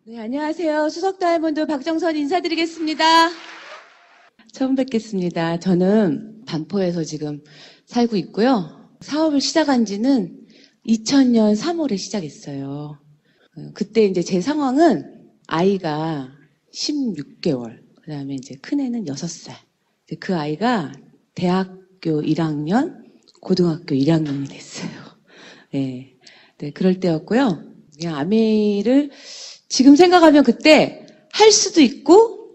네, 안녕하세요. 수석 다이아몬드 박정선 인사드리겠습니다. 처음 뵙겠습니다. 저는 반포에서 지금 살고 있고요. 사업을 시작한 지는 2000년 3월에 시작했어요. 그때 이제 제 상황은 아이가 16개월, 그 다음에 이제 큰애는 6살. 그 아이가 대학교 1학년, 고등학교 1학년이 됐어요. 네, 그럴 때였고요. 그냥 아메이를 지금 생각하면 그때 할 수도 있고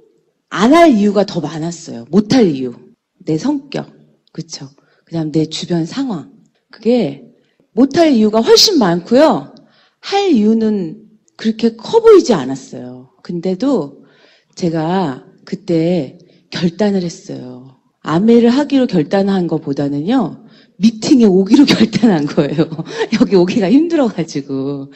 안 할 이유가 더 많았어요. 못할 이유. 내 성격. 그쵸. 그다음 내 주변 상황. 그게 못할 이유가 훨씬 많고요. 할 이유는 그렇게 커 보이지 않았어요. 근데도 제가 그때 결단을 했어요. 아메를 하기로 결단한 것보다는요. 미팅에 오기로 결단한 거예요. 여기 오기가 힘들어가지고.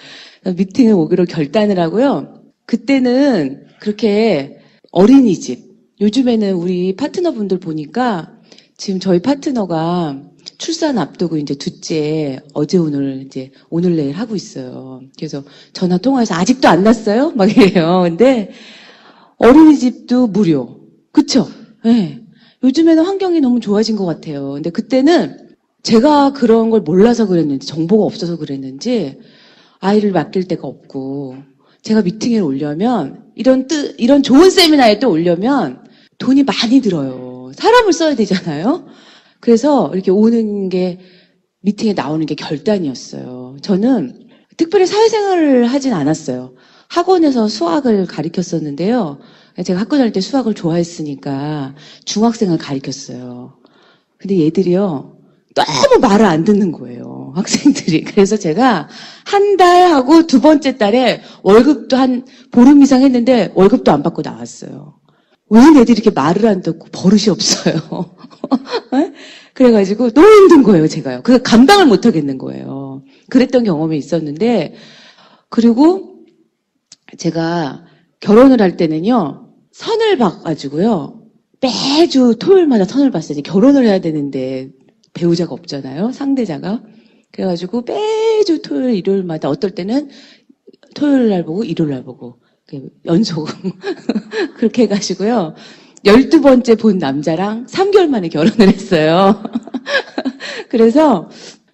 미팅에 오기로 결단을 하고요. 그때는 그렇게 어린이집. 요즘에는 우리 파트너분들 보니까 지금 저희 파트너가 출산 앞두고 이제 둘째 어제 오늘 이제 오늘 내일 하고 있어요. 그래서 전화 통화해서 아직도 안 났어요? 막 이래요. 근데 어린이집도 무료. 그쵸? 네. 요즘에는 환경이 너무 좋아진 것 같아요. 근데 그때는 제가 그런 걸 몰라서 그랬는지, 정보가 없어서 그랬는지, 아이를 맡길 데가 없고, 제가 미팅에 오려면, 이런 좋은 세미나에 또 오려면 돈이 많이 들어요. 사람을 써야 되잖아요? 그래서 이렇게 오는 게, 미팅에 나오는 게 결단이었어요. 저는 특별히 사회생활을 하진 않았어요. 학원에서 수학을 가르쳤었는데요. 제가 학교 다닐 때 수학을 좋아했으니까 중학생을 가르쳤어요. 근데 얘들이요. 너무 말을 안 듣는 거예요. 학생들이. 그래서 제가 한 달 하고 두 번째 달에 월급도 한 보름 이상 했는데 월급도 안 받고 나왔어요. 왜 애들이 이렇게 말을 안 듣고 버릇이 없어요. 그래가지고 너무 힘든 거예요, 제가요. 그래서 감당을 못 하겠는 거예요. 그랬던 경험이 있었는데, 그리고 제가 결혼을 할 때는요, 선을 봐가지고요, 매주 토요일마다 선을 봤어요. 결혼을 해야 되는데, 배우자가 없잖아요. 상대자가. 그래가지고 매주 토요일, 일요일마다 어떨 때는 토요일 날 보고 일요일 날 보고 연속 그렇게 해가지고요. 12번째 본 남자랑 3개월 만에 결혼을 했어요. 그래서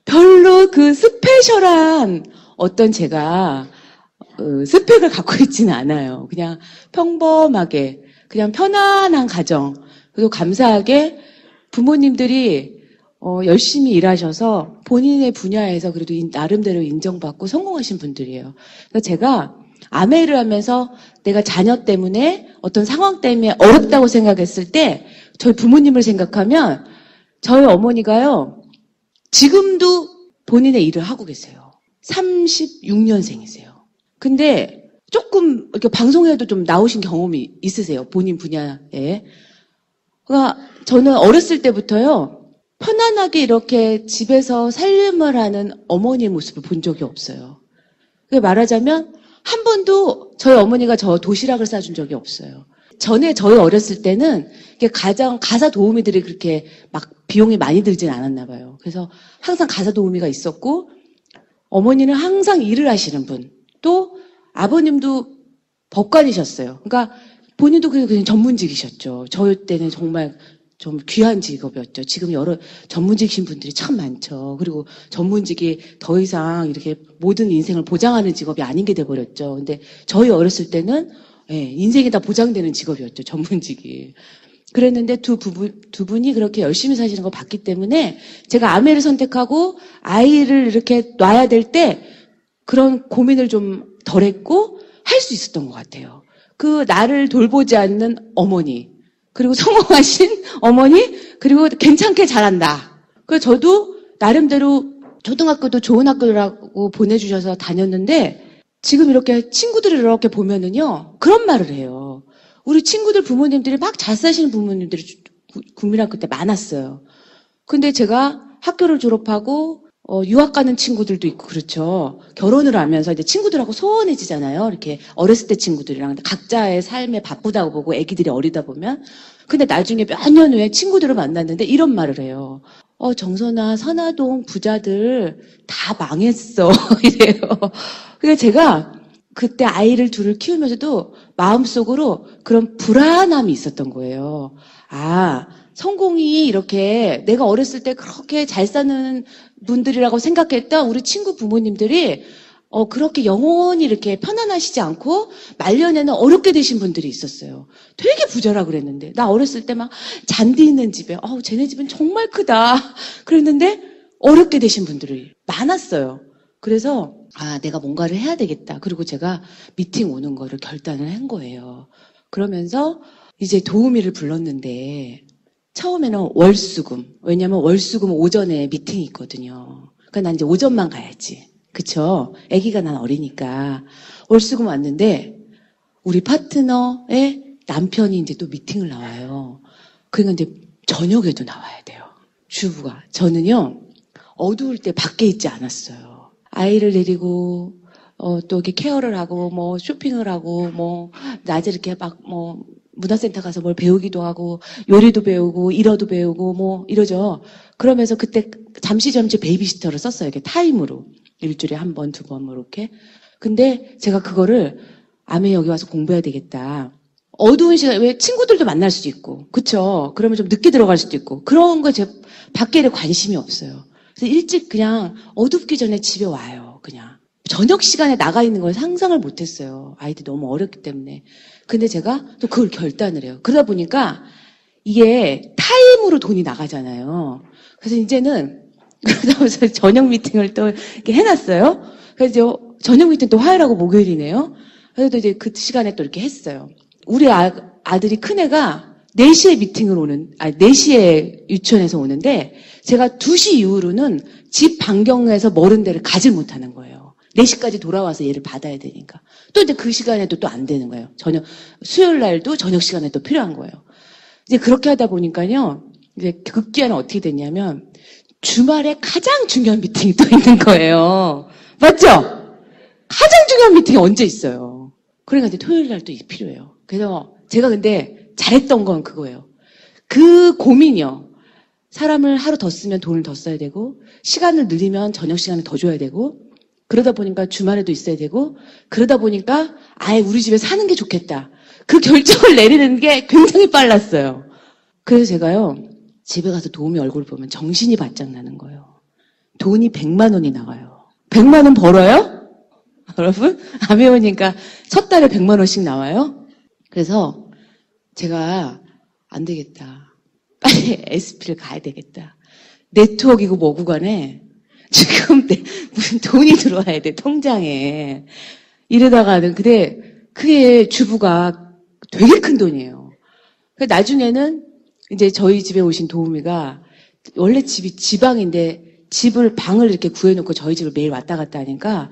별로 그 스페셜한 어떤 제가 스펙을 갖고 있지는 않아요. 그냥 평범하게 그냥 편안한 가정. 그리고 감사하게 부모님들이 열심히 일하셔서 본인의 분야에서 그래도 나름대로 인정받고 성공하신 분들이에요. 그래서 제가 아메를 하면서 내가 자녀 때문에 어떤 상황 때문에 어렵다고 생각했을 때 저희 부모님을 생각하면 저희 어머니가요. 지금도 본인의 일을 하고 계세요. 36년생이세요. 근데 조금 이렇게 방송에도 좀 나오신 경험이 있으세요. 본인 분야에. 그러니까 저는 어렸을 때부터요. 편안하게 이렇게 집에서 살림을 하는 어머니의 모습을 본 적이 없어요. 말하자면 한 번도 저희 어머니가 저 도시락을 싸준 적이 없어요. 전에 저희 어렸을 때는 가사 도우미들이 그렇게 막 비용이 많이 들진 않았나 봐요. 그래서 항상 가사 도우미가 있었고 어머니는 항상 일을 하시는 분. 또 아버님도 법관이셨어요. 그러니까 본인도 그냥 전문직이셨죠. 저희 때는 정말 좀 귀한 직업이었죠. 지금 여러 전문직이신 분들이 참 많죠. 그리고 전문직이 더 이상 이렇게 모든 인생을 보장하는 직업이 아닌 게 돼버렸죠. 근데 저희 어렸을 때는 인생이 다 보장되는 직업이었죠. 전문직이. 그랬는데 두 분이 그렇게 열심히 사시는 걸 봤기 때문에 제가 아메를 선택하고 아이를 이렇게 놔야 될 때 그런 고민을 좀 덜 했고 할 수 있었던 것 같아요. 그 나를 돌보지 않는 어머니. 그리고 성공하신 어머니, 그리고 괜찮게 잘한다. 그래서 저도 나름대로 초등학교도 좋은 학교라고 보내주셔서 다녔는데 지금 이렇게 친구들을 이렇게 보면은요, 그런 말을 해요. 우리 친구들 부모님들이 막 잘 사시는 부모님들이 국민학교 때 많았어요. 근데 제가 학교를 졸업하고 유학 가는 친구들도 있고 그렇죠. 결혼을 하면서 이제 친구들하고 소원해지잖아요. 이렇게 어렸을 때 친구들이랑 각자의 삶에 바쁘다고 보고 애기들이 어리다 보면. 근데 나중에 몇 년 후에 친구들을 만났는데 이런 말을 해요. 정선아, 선화동 부자들 다 망했어. 이래요. 그래서 제가 그때 아이를 둘을 키우면서도 마음속으로 그런 불안함이 있었던 거예요. 아, 성공이 이렇게 내가 어렸을 때 그렇게 잘 사는 분들이라고 생각했던 우리 친구 부모님들이 그렇게 영원히 이렇게 편안하시지 않고 말년에는 어렵게 되신 분들이 있었어요. 되게 부자라 그랬는데 나 어렸을 때 막 잔디 있는 집에 쟤네 집은 정말 크다 그랬는데 어렵게 되신 분들이 많았어요. 그래서 내가 뭔가를 해야 되겠다. 그리고 제가 미팅 오는 거를 결단을 한 거예요. 그러면서 이제 도우미를 불렀는데 처음에는 월수금. 왜냐면 월수금 오전에 미팅이 있거든요. 그러니까 난 이제 오전만 가야지. 그쵸? 아기가 난 어리니까. 월수금 왔는데 우리 파트너의 남편이 이제 또 미팅을 나와요. 그러니까 이제 저녁에도 나와야 돼요. 주부가. 저는요, 어두울 때 밖에 있지 않았어요. 아이를 데리고, 또 이렇게 케어를 하고, 뭐, 쇼핑을 하고, 뭐, 낮에 이렇게 막, 뭐, 문화센터 가서 뭘 배우기도 하고, 요리도 배우고, 일어도 배우고, 뭐, 이러죠. 그러면서 그때 잠시 베이비시터를 썼어요. 이렇게 타임으로. 일주일에 한 번, 두 번, 뭐, 이렇게. 근데 제가 그거를, 아메 여기 와서 공부해야 되겠다. 어두운 시간, 왜 친구들도 만날 수도 있고, 그쵸? 그러면 좀 늦게 들어갈 수도 있고, 그런 거 제 밖에 관심이 없어요. 그래서 일찍 그냥 어둡기 전에 집에 와요, 그냥. 저녁 시간에 나가 있는 걸 상상을 못 했어요. 아이들이 너무 어렸기 때문에. 근데 제가 또 그걸 결단을 해요. 그러다 보니까 이게 타임으로 돈이 나가잖아요. 그래서 이제는 그러면서 저녁 미팅을 또 이렇게 해놨어요. 그래서 저녁 미팅 또 화요일하고 목요일이네요. 그래서 이제 그 시간에 또 이렇게 했어요. 우리 아들이 큰애가 4시에 미팅을 4시에 유치원에서 오는데 제가 2시 이후로는 집 반경에서 멀은 데를 가질 못하는 거예요. 4시까지 돌아와서 얘를 받아야 되니까. 또 이제 그 시간에도 또 안 되는 거예요. 수요일 날도 저녁 시간에 또 필요한 거예요. 이제 그렇게 하다 보니까요. 이제 급기야는 어떻게 됐냐면 주말에 가장 중요한 미팅이 또 있는 거예요. 맞죠? 가장 중요한 미팅이 언제 있어요. 그러니까 이제 토요일 날 또 필요해요. 그래서 제가 근데 잘했던 건 그거예요. 그 고민이요. 사람을 하루 더 쓰면 돈을 더 써야 되고 시간을 늘리면 저녁 시간을 더 줘야 되고 그러다 보니까 주말에도 있어야 되고 그러다 보니까 아예 우리 집에 사는 게 좋겠다. 그 결정을 내리는 게 굉장히 빨랐어요. 그래서 제가요. 집에 가서 도우미 얼굴을 보면 정신이 바짝 나는 거예요. 돈이 100만 원이 나와요. 100만 원 벌어요? 여러분? 아메오니까 첫 달에 100만 원씩 나와요? 그래서 제가 안 되겠다. 빨리 SP를 가야 되겠다. 네트워크이고 뭐고 간에 지금 무슨 돈이 들어와야 돼, 통장에. 이러다가는, 근데 그게 주부가 되게 큰 돈이에요. 나중에는 이제 저희 집에 오신 도우미가 원래 집이 지방인데 방을 이렇게 구해놓고 저희 집을 매일 왔다 갔다 하니까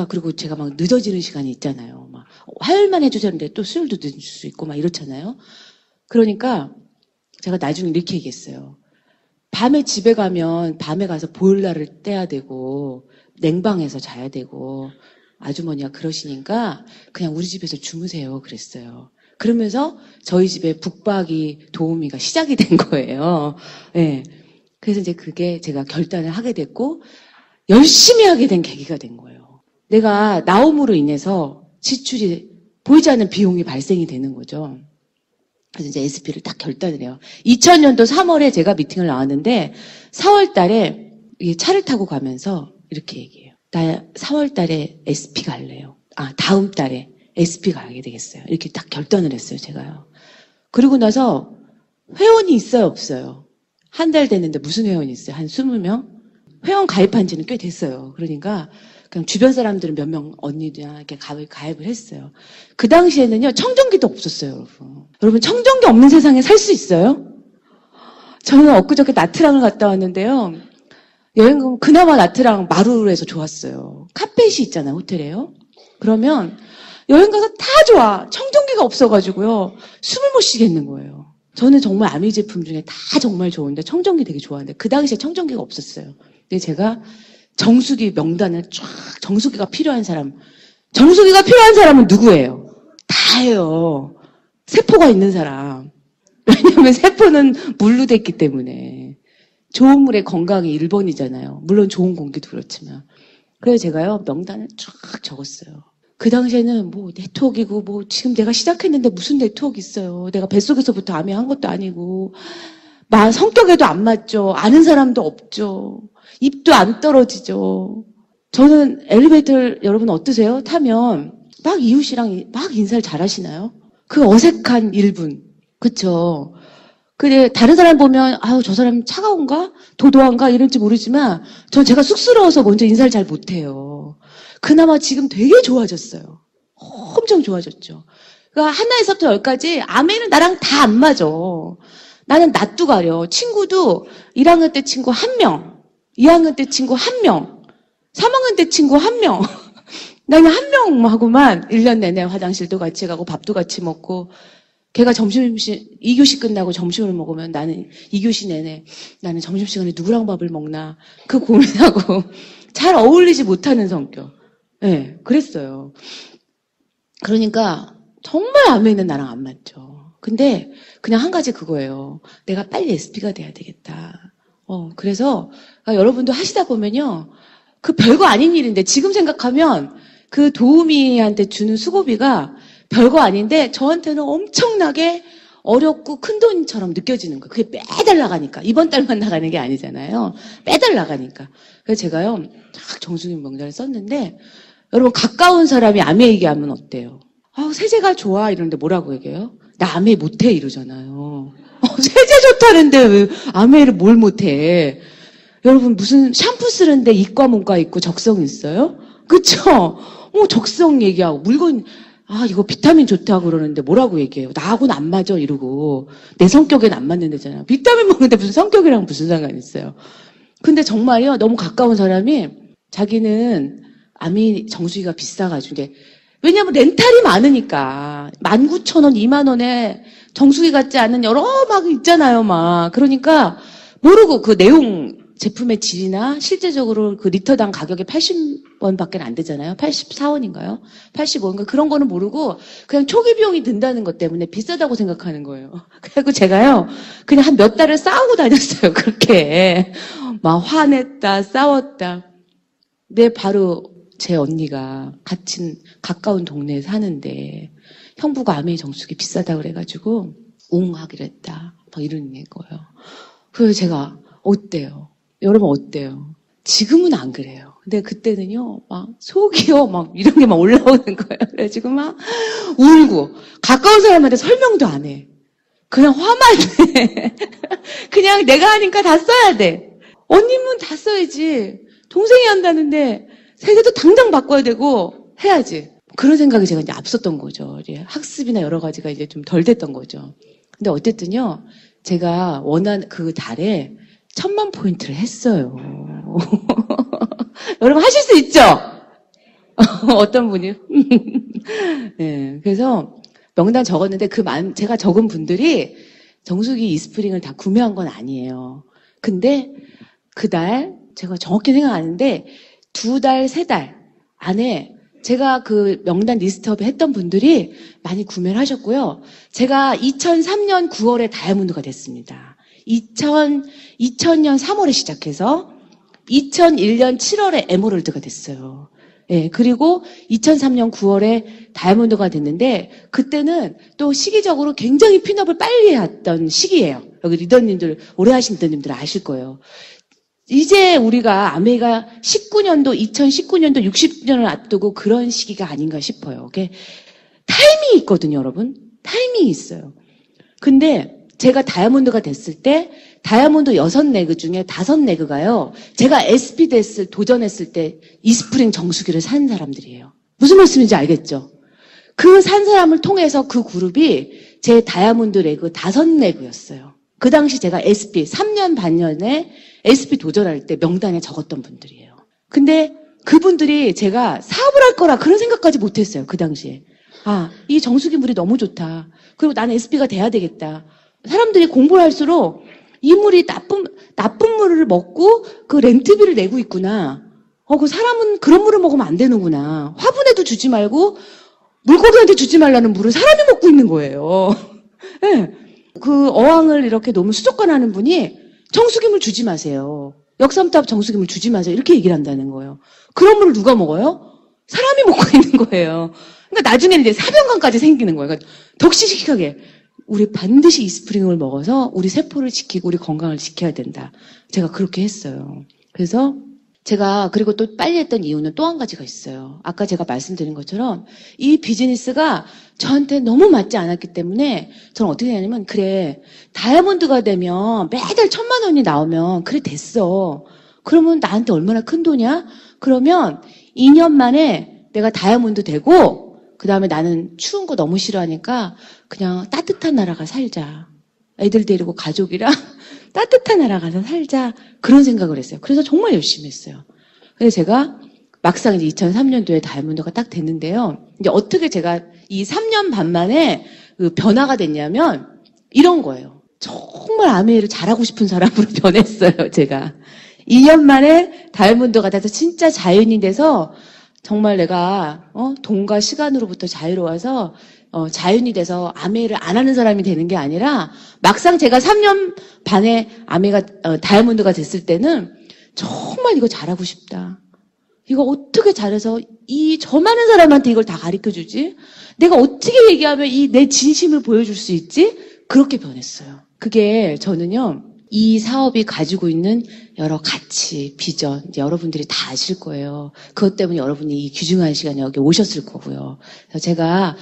그리고 제가 막 늦어지는 시간이 있잖아요. 막 화요일만 해주셨는데 또 수요일도 늦을 수 있고 막 이렇잖아요. 그러니까 제가 나중에 이렇게 얘기했어요. 밤에 집에 가면 밤에 가서 보일러를 떼야 되고 냉방해서 자야 되고 아주머니가 그러시니까 그냥 우리 집에서 주무세요 그랬어요. 그러면서 저희 집에 북박이 도우미가 시작이 된 거예요. 네. 그래서 이제 그게 제가 결단을 하게 됐고 열심히 하게 된 계기가 된 거예요. 내가 나옴으로 인해서 지출이 보이지 않는 비용이 발생이 되는 거죠. 그래서 이제 SP를 딱 결단을 해요. 2000년도 3월에 제가 미팅을 나왔는데 4월 달에 차를 타고 가면서 이렇게 얘기해요. 나 4월 달에 SP 갈래요. 다음 달에 SP 가게 되겠어요. 이렇게 딱 결단을 했어요, 제가요. 그리고 나서 회원이 있어요, 없어요? 한 달 됐는데 무슨 회원이 있어요? 한 20명? 회원 가입한 지는 꽤 됐어요. 그러니까 그냥 주변 사람들은 몇 명 언니들이나 이렇게 가입을 했어요. 그 당시에는요, 청정기도 없었어요, 여러분. 여러분, 청정기 없는 세상에 살 수 있어요? 저는 엊그저께 나트랑을 갔다 왔는데요. 여행 가면 그나마 나트랑 마루에서 좋았어요. 카펫이 있잖아요, 호텔에요. 그러면 여행 가서 다 좋아. 청정기가 없어가지고요. 숨을 못 쉬겠는 거예요. 저는 정말 아미 제품 중에 다 정말 좋은데 청정기 되게 좋아하는데 그 당시에 청정기가 없었어요. 근데 제가 정수기 명단을 정수기가 필요한 사람은 누구예요? 다예요. 세포가 있는 사람. 왜냐하면 세포는 물로 됐기 때문에 좋은 물의 건강이 1번이잖아요. 물론 좋은 공기도 그렇지만. 그래서 제가요 명단을 쫙 적었어요. 그 당시에는 뭐 네트워크이고 뭐 지금 내가 시작했는데 무슨 네트워크 있어요. 내가 뱃속에서부터 암에 한 것도 아니고 성격에도 안 맞죠. 아는 사람도 없죠. 입도 안 떨어지죠. 저는 엘리베이터를 여러분 어떠세요? 타면 막 이웃이랑 막 인사를 잘 하시나요? 그 어색한 1분. 그쵸? 근데 다른 사람 보면 아유 저 사람 차가운가? 도도한가? 이럴지 모르지만 전 제가 쑥스러워서 먼저 인사를 잘 못해요. 그나마 지금 되게 좋아졌어요. 엄청 좋아졌죠. 그러니까 하나에서부터 10까지 아메는 나랑 다 안 맞아. 나는 낯도 가려. 친구도 1학년 때 친구 1명, 2학년 때 친구 1명, 3학년 때 친구 1명. 나는 1명하고만 1년 내내 화장실도 같이 가고 밥도 같이 먹고 걔가 2교시 끝나고 점심을 먹으면 나는 2교시 내내 나는 점심시간에 누구랑 밥을 먹나 그 고민하고 잘 어울리지 못하는 성격. 네, 그랬어요. 그러니까 정말 아메는 나랑 안 맞죠. 근데 그냥 한 가지 그거예요. 내가 빨리 SP가 돼야 되겠다. 그래서 여러분도 하시다 보면요. 그 별거 아닌 일인데 지금 생각하면 그 도우미한테 주는 수고비가 별거 아닌데 저한테는 엄청나게 어렵고 큰 돈처럼 느껴지는 거예요. 그게 매달 나가니까. 이번 달만 나가는 게 아니잖아요. 매달 나가니까. 그래서 제가요. 딱 정수기 명단을 썼는데 여러분 가까운 사람이 암에 얘기하면 어때요? 세제가 좋아 이러는데 뭐라고 얘기해요? 나 암에 못해 이러잖아요. 세제 좋다는데 왜 암에를 뭘 못해? 여러분 무슨 샴푸 쓰는데 이과 문과 있고 적성 있어요? 그쵸? 적성 얘기하고 물건 이거 비타민 좋다고 그러는데 뭐라고 얘기해요? 나하고는 안 맞아 이러고 내 성격에는 안 맞는 데잖아요. 비타민 먹는데 무슨 성격이랑 무슨 상관이 있어요? 근데 정말요 너무 가까운 사람이 자기는 암이 정수기가 비싸가지고 왜냐면 렌탈이 많으니까 19,000원, 2만 원에 정수기 같지 않은 여러 막 있잖아요 막 그러니까 모르고 그 내용 제품의 질이나 실제적으로 그 리터당 가격이 80원밖에 안 되잖아요. 84원인가요? 85원인가? 그런 거는 모르고 그냥 초기 비용이 든다는 것 때문에 비싸다고 생각하는 거예요. 그래서 제가요, 그냥 한 몇 달을 싸우고 다녔어요. 그렇게. 막 화냈다, 싸웠다. 근데 바로 제 언니가 같이 가까운 동네에 사는데 형부가 아메이 정수기 비싸다고 그래가지고 옹하기로 했다. 막 이런 거예요. 그래서 제가 어때요? 여러분 어때요? 지금은 안 그래요. 근데 그때는요, 막 속이요, 막 이런 게 막 올라오는 거예요. 그래가지고 막 울고 가까운 사람한테 설명도 안 해. 그냥 화만 내. 그냥 내가 하니까 다 써야 돼. 언니면 다 써야지. 동생이 한다는데 세대도 당장 바꿔야 되고 해야지. 그런 생각이 제가 이제 앞섰던 거죠. 이제 학습이나 여러 가지가 이제 좀 덜 됐던 거죠. 근데 어쨌든요, 제가 원한 그 달에 1000만 포인트를 했어요. 여러분 하실 수 있죠? 어떤 분이요? 네, 그래서 명단 적었는데 제가 적은 분들이 정수기 이스프링을 다 구매한 건 아니에요. 근데 그달 제가 정확히 생각 안 하는데 2달, 3달 안에 제가 그 명단 리스트업에 했던 분들이 많이 구매를 하셨고요. 제가 2003년 9월에 다이아몬드가 됐습니다. 2000년 3월에 시작해서 2001년 7월에 에메랄드가 됐어요. 예, 그리고 2003년 9월에 다이아몬드가 됐는데 그때는 또 시기적으로 굉장히 핀업을 빨리 했던 시기예요. 여기 리더님들, 오래 하신 리더님들 아실 거예요. 이제 우리가 아메이가 19년도, 2019년도 60년을 앞두고 그런 시기가 아닌가 싶어요. 타이밍이 있거든요, 여러분. 타이밍이 있어요. 근데 제가 다이아몬드가 됐을 때 다이아몬드 6내그 중에 5내그가요. 제가 SP 도전했을 때 이스프링 정수기를 산 사람들이에요. 무슨 말씀인지 알겠죠? 그 산 사람을 통해서 그 그룹이 제 다이아몬드 레그 5내그였어요. 그 당시 제가 SP 3년 반년에 SP 도전할 때 명단에 적었던 분들이에요. 근데 그분들이 제가 사업을 할 거라 그런 생각까지 못했어요. 그 당시에. 이 정수기 물이 너무 좋다. 그리고 나는 SP가 돼야 되겠다. 사람들이 공부를 할수록 이 물이 나쁜 물을 먹고 그 렌트비를 내고 있구나. 그 사람은 그런 물을 먹으면 안 되는구나. 화분에도 주지 말고 물고기한테 주지 말라는 물을 사람이 먹고 있는 거예요. 네. 그 어항을 이렇게 너무 수족관하는 분이 정수기물 주지 마세요. 역삼탑 정수기물 주지 마세요. 이렇게 얘기를 한다는 거예요. 그런 물을 누가 먹어요? 사람이 먹고 있는 거예요. 그러니까 나중에는 이제 사병간까지 생기는 거예요. 그러니까 덕시식하게 우리 반드시 이스프링을 먹어서 우리 세포를 지키고 우리 건강을 지켜야 된다. 제가 그렇게 했어요. 그래서 제가 그리고 또 빨리 했던 이유는 또 한 가지가 있어요. 아까 제가 말씀드린 것처럼 이 비즈니스가 저한테 너무 맞지 않았기 때문에 저는 어떻게 하냐면 그래 다이아몬드가 되면 매달 1,000만 원이 나오면 그래 됐어. 그러면 나한테 얼마나 큰 돈이야? 그러면 2년 만에 내가 다이아몬드 되고 그 다음에 나는 추운 거 너무 싫어하니까 그냥 따뜻한 나라 가 살자. 애들 데리고 가족이랑 따뜻한 나라 가서 살자. 그런 생각을 했어요. 그래서 정말 열심히 했어요. 그래서 제가 막상 이제 2003년도에 다이아몬드가 딱 됐는데요. 이제 어떻게 제가 이 3년 반 만에 그 변화가 됐냐면 이런 거예요. 정말 아메이를 잘하고 싶은 사람으로 변했어요, 제가. 2년 만에 다이아몬드가 돼서 진짜 자연이 돼서 정말 내가 돈과 시간으로부터 자유로워서 자연이 돼서 아메이를 안 하는 사람이 되는 게 아니라 막상 제가 3년 반에 아메이가 다이아몬드가 됐을 때는 정말 이거 잘하고 싶다. 이거 어떻게 잘해서 저 많은 사람한테 이걸 다 가르쳐주지? 내가 어떻게 얘기하면 내 진심을 보여줄 수 있지? 그렇게 변했어요. 그게 저는요. 이 사업이 가지고 있는 여러 가치, 비전, 이제 여러분들이 다 아실 거예요. 그것 때문에 여러분이 이 귀중한 시간에 여기 오셨을 거고요. 그래서 제가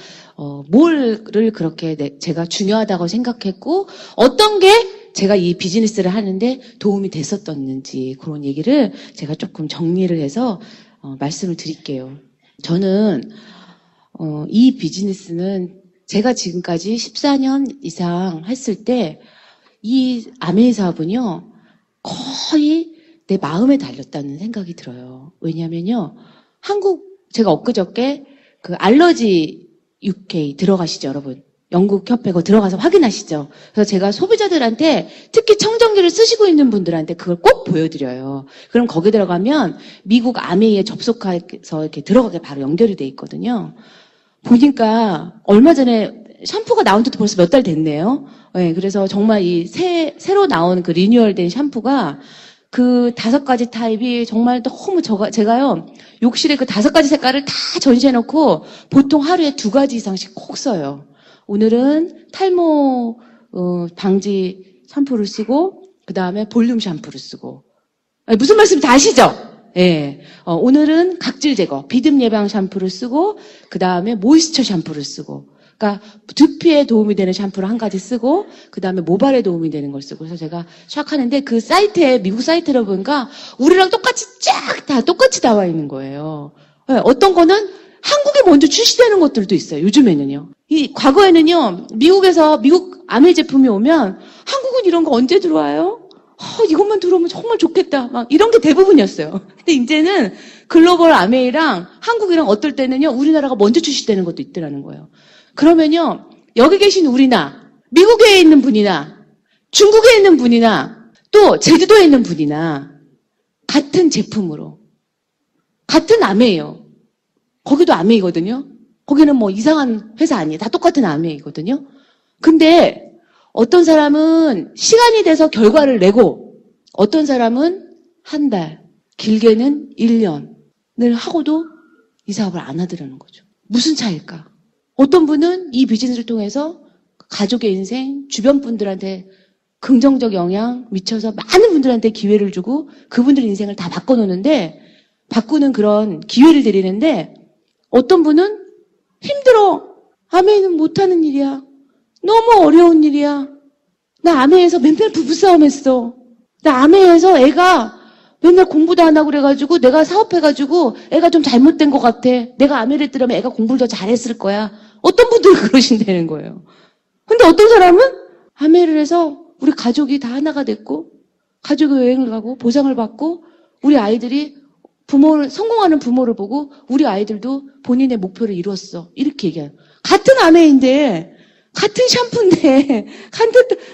뭐를 그렇게 제가 중요하다고 생각했고 어떤 게 제가 이 비즈니스를 하는데 도움이 됐었던지 그런 얘기를 제가 조금 정리를 해서 말씀을 드릴게요. 저는 이 비즈니스는 제가 지금까지 14년 이상 했을 때 이 아메이 사업은요, 거의 내 마음에 달렸다는 생각이 들어요. 왜냐면요, 제가 엊그저께 그 알러지 UK 들어가시죠, 여러분? 영국 협회 거 들어가서 확인하시죠. 그래서 제가 소비자들한테 특히 청정기를 쓰시고 있는 분들한테 그걸 꼭 보여드려요. 그럼 거기 들어가면 미국 아메이에 접속해서 이렇게 들어가게 바로 연결이 돼 있거든요. 보니까 얼마 전에 샴푸가 나온 지도 벌써 몇 달 됐네요. 네, 그래서 정말 새로 나온 그 리뉴얼된 샴푸가 그 5가지 타입이 정말 너무 제가요, 욕실에 그 5가지 색깔을 다 전시해놓고 보통 하루에 2가지 이상씩 꼭 써요. 오늘은 탈모, 방지 샴푸를 쓰고, 그 다음에 볼륨 샴푸를 쓰고. 아니, 무슨 말씀인지 아시죠? 예. 오늘은 각질 제거, 비듬 예방 샴푸를 쓰고, 그 다음에 모이스처 샴푸를 쓰고, 그러니까 두피에 도움이 되는 샴푸를 1가지 쓰고 그 다음에 모발에 도움이 되는 걸 쓰고 그래서 제가 샥 하는데 그 사이트에 미국 사이트를 보니까 우리랑 똑같이 쫙 다 똑같이 나와 있는 거예요. 네, 어떤 거는 한국에 먼저 출시되는 것들도 있어요. 요즘에는요. 과거에는요. 미국 아메이 제품이 오면 한국은 이런 거 언제 들어와요? 이것만 들어오면 정말 좋겠다. 막 이런 게 대부분이었어요. 근데 이제는 글로벌 아메이랑 한국이랑 어떨 때는요. 우리나라가 먼저 출시되는 것도 있더라는 거예요. 그러면요, 여기 계신 우리나, 미국에 있는 분이나, 중국에 있는 분이나, 또 제주도에 있는 분이나, 같은 제품으로, 같은 아메예요. 거기도 아메이거든요. 거기는 뭐 이상한 회사 아니에요. 다 똑같은 아메이거든요. 근데 어떤 사람은 시간이 돼서 결과를 내고, 어떤 사람은 한 달, 길게는 1년을 하고도 이 사업을 안 하더라는 거죠. 무슨 차이일까? 어떤 분은 이 비즈니스를 통해서 가족의 인생, 주변 분들한테 긍정적 영향 미쳐서 많은 분들한테 기회를 주고 그분들 인생을 다 바꿔놓는데, 바꾸는 그런 기회를 드리는데, 어떤 분은 힘들어. 아메이는 못하는 일이야. 너무 어려운 일이야. 나 아메이에서 맨날 부부싸움 했어. 나 아메이에서 애가 맨날 공부도 안 하고 그래가지고 내가 사업해가지고 애가 좀 잘못된 것 같아. 내가 아메이를 들으면 애가 공부를 더 잘했을 거야. 어떤 분들은 그러신다는 거예요. 근데 어떤 사람은 아메이를 해서 우리 가족이 다 하나가 됐고 가족이 여행을 가고 보상을 받고 우리 아이들이 성공하는 부모를 보고 우리 아이들도 본인의 목표를 이루었어. 이렇게 얘기해요. 같은 아메이인데 같은 샴푸인데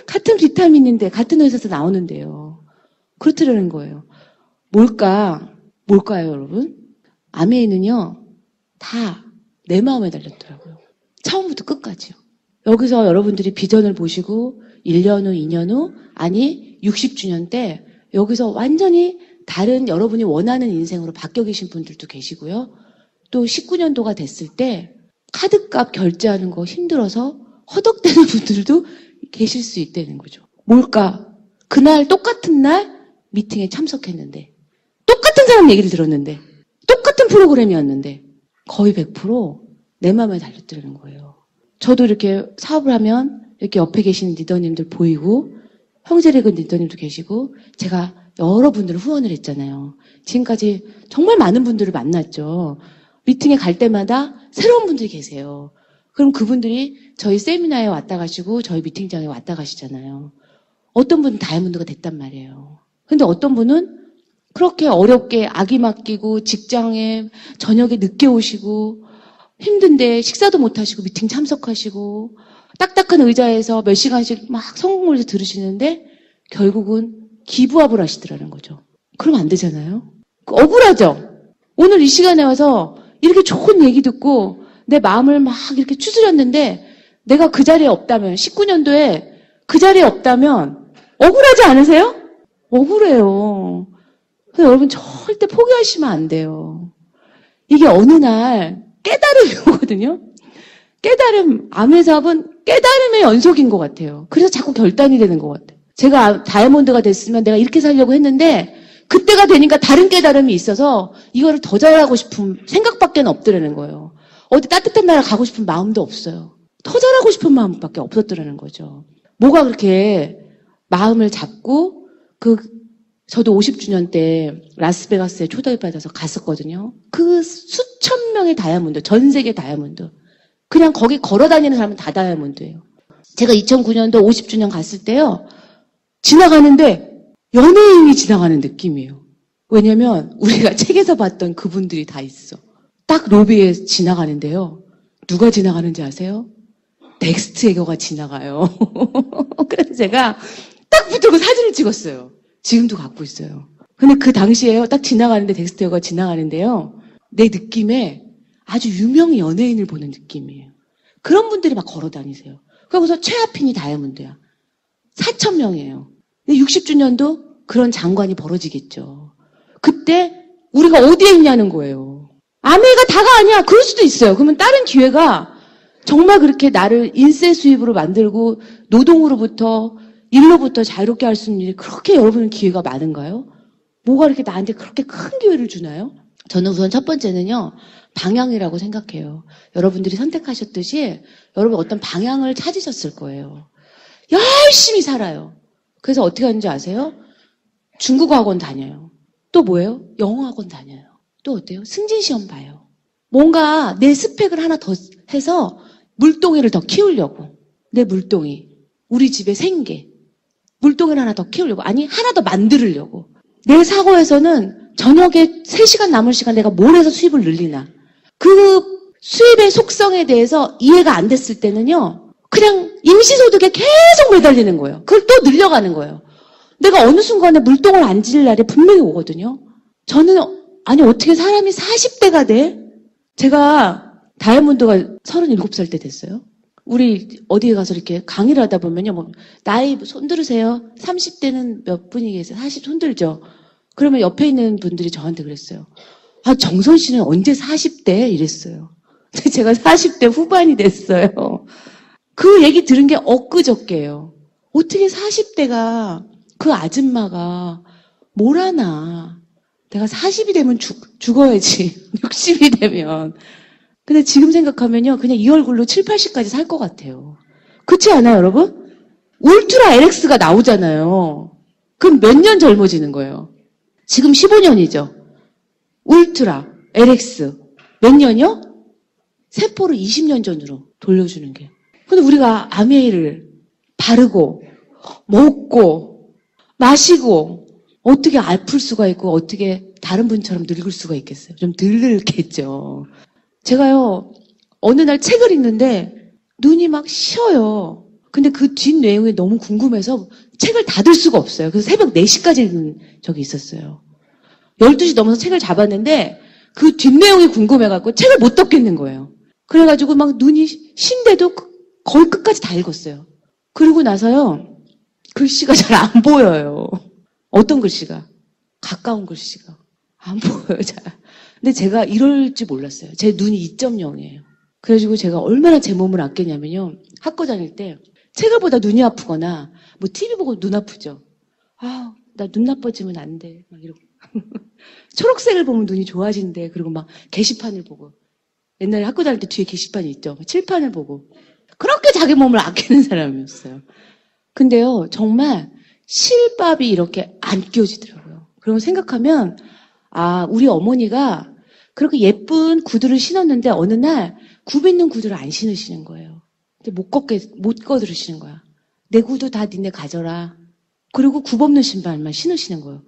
같은 비타민인데 같은 회사에서 나오는데요. 그렇더라는 거예요. 뭘까요, 여러분? 아메이는요, 다 내 마음에 달렸더라고요. 처음부터 끝까지요. 여기서 여러분들이 비전을 보시고 1년 후, 2년 후, 아니 60주년 때 여기서 완전히 다른 여러분이 원하는 인생으로 바뀌어 계신 분들도 계시고요. 또 19년도가 됐을 때 카드값 결제하는 거 힘들어서 허덕대는 분들도 계실 수 있다는 거죠. 뭘까? 그날 똑같은 날 미팅에 참석했는데 똑같은 사람 얘기를 들었는데 똑같은 프로그램이었는데 거의 100% 내 마음에 달렸더라는 거예요. 저도 이렇게 사업을 하면 이렇게 옆에 계신 리더님들 보이고 형제리그 리더님도 계시고 제가 여러분들을 후원을 했잖아요. 지금까지 정말 많은 분들을 만났죠. 미팅에 갈 때마다 새로운 분들이 계세요. 그럼 그분들이 저희 세미나에 왔다 가시고 저희 미팅장에 왔다 가시잖아요. 어떤 분은 다이아몬드가 됐단 말이에요. 근데 어떤 분은 그렇게 어렵게 아기 맡기고 직장에 저녁에 늦게 오시고 힘든데 식사도 못 하시고 미팅 참석하시고 딱딱한 의자에서 몇 시간씩 막 성공을 들으시는데 결국은 기부업을 하시더라는 거죠. 그러면 안 되잖아요. 억울하죠? 오늘 이 시간에 와서 이렇게 좋은 얘기 듣고 내 마음을 막 이렇게 추스렸는데 내가 그 자리에 없다면 19년도에 그 자리에 없다면 억울하지 않으세요? 억울해요. 그래서 여러분 절대 포기하시면 안 돼요. 이게 어느 날 깨달음이 오거든요. 깨달음, 암의 사업은 깨달음의 연속인 것 같아요. 그래서 자꾸 결단이 되는 것 같아요. 제가 다이아몬드가 됐으면 내가 이렇게 살려고 했는데 그때가 되니까 다른 깨달음이 있어서 이거를 더 잘하고 싶은 생각밖에 없더라는 거예요. 어디 따뜻한 나라 가고 싶은 마음도 없어요. 더 잘하고 싶은 마음밖에 없었더라는 거죠. 뭐가 그렇게 마음을 잡고 저도 50주년 때 라스베가스에 초대받아서 갔었거든요. 그 수천 명의 다이아몬드, 전 세계 다이아몬드. 그냥 거기 걸어 다니는 사람은 다 다이아몬드예요. 제가 2009년도 50주년 갔을 때요. 지나가는데 연예인이 지나가는 느낌이에요. 왜냐면 우리가 책에서 봤던 그분들이 다 있어. 딱 로비에 지나가는데요. 누가 지나가는지 아세요? 덱스트 에거가 지나가요. 그래서 제가 딱 붙들고 사진을 찍었어요. 지금도 갖고 있어요. 근데 그 당시에요. 딱 지나가는데 덱스트 에거가 지나가는데요. 내 느낌에 아주 유명 연예인을 보는 느낌이에요. 그런 분들이 막 걸어 다니세요. 그러고서 최하핀이 다이아몬드야. 4,000명이에요. 60주년도 그런 장관이 벌어지겠죠. 그때 우리가 어디에 있냐는 거예요. 아메가 다가 아니야. 그럴 수도 있어요. 그러면 다른 기회가 정말 그렇게 나를 인세 수입으로 만들고 노동으로부터 일로부터 자유롭게 할 수 있는 일이 그렇게 여러분은 기회가 많은가요? 뭐가 이렇게 나한테 그렇게 큰 기회를 주나요? 저는 우선 첫 번째는요. 방향이라고 생각해요. 여러분들이 선택하셨듯이 여러분 어떤 방향을 찾으셨을 거예요. 열심히 살아요. 그래서 어떻게 하는지 아세요? 중국어 학원 다녀요. 또 뭐예요? 영어 학원 다녀요. 또 어때요? 승진시험 봐요. 뭔가 내 스펙을 하나 더 해서 물동이를 더 키우려고. 내 물동이. 우리 집의 생계. 물동이를 하나 더 키우려고. 아니, 하나 더 만들려고. 내 사고에서는 저녁에 3시간 남은 시간 내가 뭘 해서 수입을 늘리나. 그 수입의 속성에 대해서 이해가 안 됐을 때는요. 그냥 임시소득에 계속 매달리는 거예요. 그걸 또 늘려가는 거예요. 내가 어느 순간에 물동을 안 지을 날이 분명히 오거든요. 저는 아니 어떻게 사람이 40대가 돼? 제가 다이아몬드가 37살 때 됐어요. 우리 어디에 가서 이렇게 강의를 하다 보면요. 뭐 나이 손 들으세요. 30대는 몇 분이 계세요? 40 손 들죠. 그러면 옆에 있는 분들이 저한테 그랬어요. 아, 정선 씨는 언제 40대? 이랬어요. 근데 제가 40대 후반이 됐어요. 그 얘기 들은 게 엊그저께예요. 어떻게 40대가 그 아줌마가 뭘 하나. 내가 40이 되면 죽어야지. 60이 되면. 근데 지금 생각하면요. 그냥 이 얼굴로 7, 80까지 살 것 같아요. 그렇지 않아요, 여러분? 울트라 LX가 나오잖아요. 그럼 몇 년 젊어지는 거예요? 지금 15년이죠. 울트라 LX 몇 년이요? 세포를 20년 전으로 돌려주는 게. 근데 우리가 아메이를 바르고 먹고 마시고 어떻게 아플 수가 있고 어떻게 다른 분처럼 늙을 수가 있겠어요? 좀 늙겠죠. 제가요 어느 날 책을 읽는데 눈이 막 쉬어요. 근데 그 뒷 내용이 너무 궁금해서 책을 닫을 수가 없어요. 그래서 새벽 4시까지 읽은 적이 있었어요. 12시 넘어서 책을 잡았는데 그 뒷내용이 궁금해갖고 책을 못 덮겠는 거예요. 그래가지고 막 눈이 쉰데도 거의 끝까지 다 읽었어요. 그러고 나서요. 글씨가 잘 안 보여요. 어떤 글씨가? 가까운 글씨가. 안 보여요, 잘. 근데 제가 이럴 줄 몰랐어요. 제 눈이 2.0이에요. 그래가지고 제가 얼마나 제 몸을 아꼈냐면요. 학교 다닐 때 책을 보다 눈이 아프거나 뭐 TV 보고 눈 아프죠. 아, 나 눈 나빠지면 안 돼. 막 이러고. 초록색을 보면 눈이 좋아진대. 그리고 막 게시판을 보고. 옛날에 학교 다닐 때 뒤에 게시판이 있죠. 칠판을 보고. 그렇게 자기 몸을 아끼는 사람이었어요. 근데요, 정말 실밥이 이렇게 안 끼워지더라고요. 그러고 생각하면, 아, 우리 어머니가 그렇게 예쁜 구두를 신었는데 어느 날 굽 있는 구두를 안 신으시는 거예요. 못 거들으시는 거야. 내 구두 다 니네 가져라. 그리고 굽 없는 신발만 신으시는 거예요.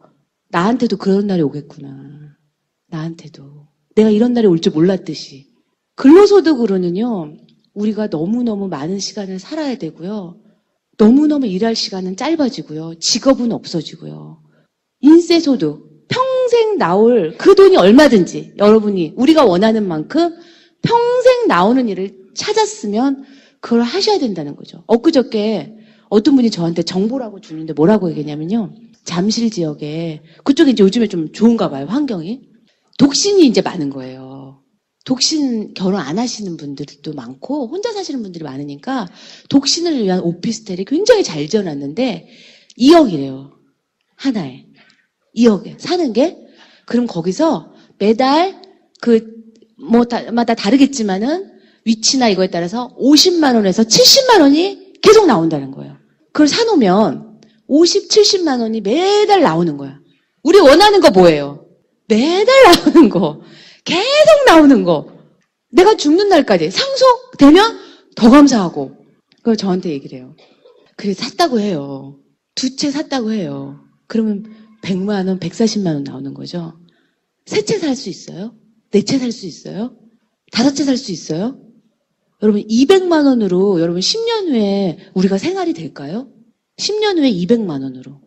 나한테도 그런 날이 오겠구나. 나한테도. 내가 이런 날이 올 줄 몰랐듯이. 근로소득으로는요, 우리가 너무너무 많은 시간을 살아야 되고요. 너무너무 일할 시간은 짧아지고요. 직업은 없어지고요. 인세소득, 평생 나올 그 돈이 얼마든지 여러분이 우리가 원하는 만큼 평생 나오는 일을 찾았으면 그걸 하셔야 된다는 거죠. 엊그저께 어떤 분이 저한테 정보라고 주는데 뭐라고 얘기했냐면요. 잠실 지역에, 그쪽에 이제 요즘에 좀 좋은가 봐요, 환경이. 독신이 이제 많은 거예요. 독신 결혼 안 하시는 분들도 많고 혼자 사시는 분들이 많으니까 독신을 위한 오피스텔이 굉장히 잘 지어놨는데 2억이래요. 하나에. 2억에 사는 게. 그럼 거기서 매달 마다 다르겠지만은 위치나 이거에 따라서 50만 원에서 70만 원이 계속 나온다는 거예요. 그걸 사놓으면 50, 70만 원이 매달 나오는 거야. 우리 원하는 거 뭐예요? 매달 나오는 거. 계속 나오는 거. 내가 죽는 날까지 상속되면 더 감사하고. 그걸 저한테 얘기를 해요. 그래 샀다고 해요. 2채 샀다고 해요. 그러면 100만 원, 140만 원 나오는 거죠. 3채 살 수 있어요? 4채 살 수 있어요? 5채 살 수 있어요? 여러분 200만 원으로 여러분 10년 후에 우리가 생활이 될까요? 10년 후에 200만 원으로.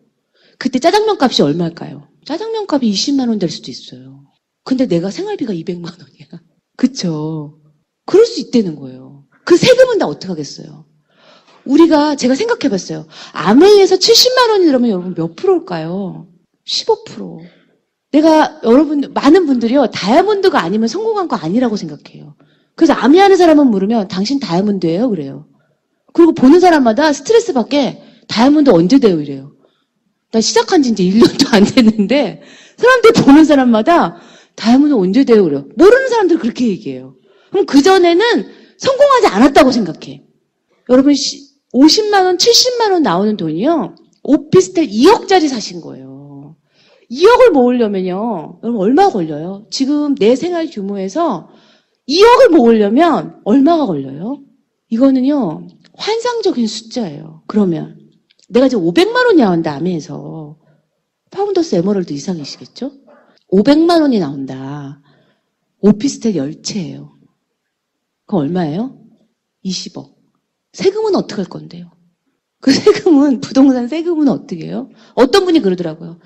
그때 짜장면 값이 얼마일까요? 짜장면 값이 20만 원 될 수도 있어요. 근데 내가 생활비가 200만 원이야. 그쵸? 그럴 수 있다는 거예요. 그 세금은 다 어떻게 하겠어요? 제가 생각해봤어요. 아메이에서 70만 원이 들어오면 여러분 몇 프로일까요? 15%. 많은 분들이요, 다이아몬드가 아니면 성공한 거 아니라고 생각해요. 그래서 아메이 하는 사람은 물으면 당신 다이아몬드예요? 그래요. 그리고 보는 사람마다 스트레스 받게 다이아몬드 언제 돼요? 이래요. 나 시작한 지 이제 1년도 안 됐는데 사람들이 보는 사람마다 다이아몬드 언제 돼요? 그래요. 모르는 사람들 그렇게 얘기해요. 그럼 그전에는 성공하지 않았다고 생각해. 여러분 50만 원, 70만 원 나오는 돈이요. 오피스텔 2억짜리 사신 거예요. 2억을 모으려면요. 여러분 얼마 걸려요? 지금 내 생활 규모에서 2억을 모으려면 얼마가 걸려요? 이거는요. 환상적인 숫자예요. 그러면 내가 지금 500만 원이 나온다 아메에서 파운더스 에머럴드 이상이시겠죠? 500만 원이 나온다. 오피스텔 10채예요. 그거 얼마예요? 20억. 세금은 어떻게 할 건데요? 그 세금은, 부동산 세금은 어떻게 해요? 어떤 분이 그러더라고요.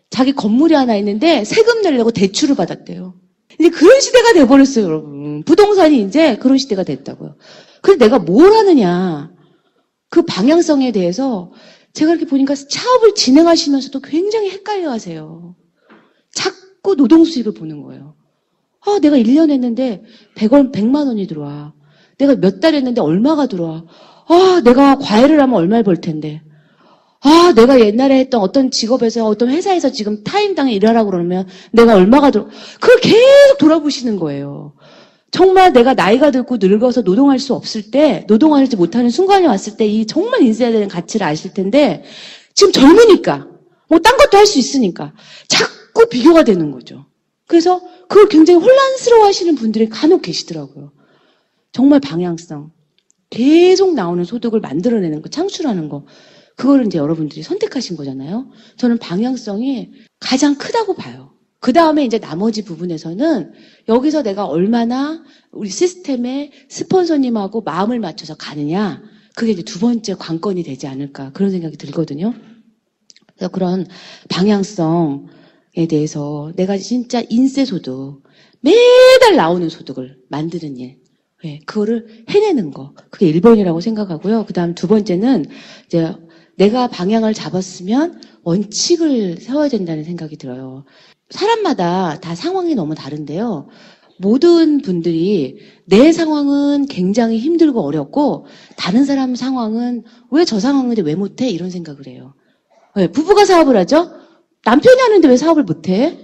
자기 건물이 하나 있는데 세금 내려고 대출을 받았대요. 이제 그런 시대가 돼버렸어요, 여러분. 부동산이 이제 그런 시대가 됐다고요. 그래서 내가 뭘 하느냐. 그 방향성에 대해서 제가 이렇게 보니까 사업을 진행하시면서도 굉장히 헷갈려 하세요. 자꾸 노동 수익을 보는 거예요. 아, 내가 1년 했는데 100만 원이 들어와. 내가 몇 달 했는데 얼마가 들어와. 아, 내가 과외를 하면 얼마를 벌 텐데. 아, 내가 옛날에 했던 어떤 직업에서, 어떤 회사에서 지금 타임당에 일하라고 그러면 내가 얼마가 들어. 그걸 계속 돌아보시는 거예요. 정말 내가 나이가 들고 늙어서 노동할 수 없을 때, 노동하지 못하는 순간이 왔을 때 이 정말 인생에 대한 가치를 아실 텐데, 지금 젊으니까, 뭐 딴 것도 할 수 있으니까, 자꾸 비교가 되는 거죠. 그래서 그걸 굉장히 혼란스러워 하시는 분들이 간혹 계시더라고요. 정말 방향성. 계속 나오는 소득을 만들어내는 거, 창출하는 거. 그거를 이제 여러분들이 선택하신 거잖아요. 저는 방향성이 가장 크다고 봐요. 그 다음에 이제 나머지 부분에서는 여기서 내가 얼마나 우리 시스템에 스폰서님하고 마음을 맞춰서 가느냐. 그게 이제 두 번째 관건이 되지 않을까. 그런 생각이 들거든요. 그래서 그런 방향성에 대해서 내가 진짜 인세소득, 매달 나오는 소득을 만드는 일. 네, 그거를 해내는 거. 그게 1번이라고 생각하고요. 그 다음 두 번째는 이제 내가 방향을 잡았으면 원칙을 세워야 된다는 생각이 들어요. 사람마다 다 상황이 너무 다른데요. 모든 분들이 내 상황은 굉장히 힘들고 어렵고 다른 사람 상황은 왜 저 상황인데 왜 못해? 이런 생각을 해요. 네, 부부가 사업을 하죠? 남편이 하는데 왜 사업을 못해?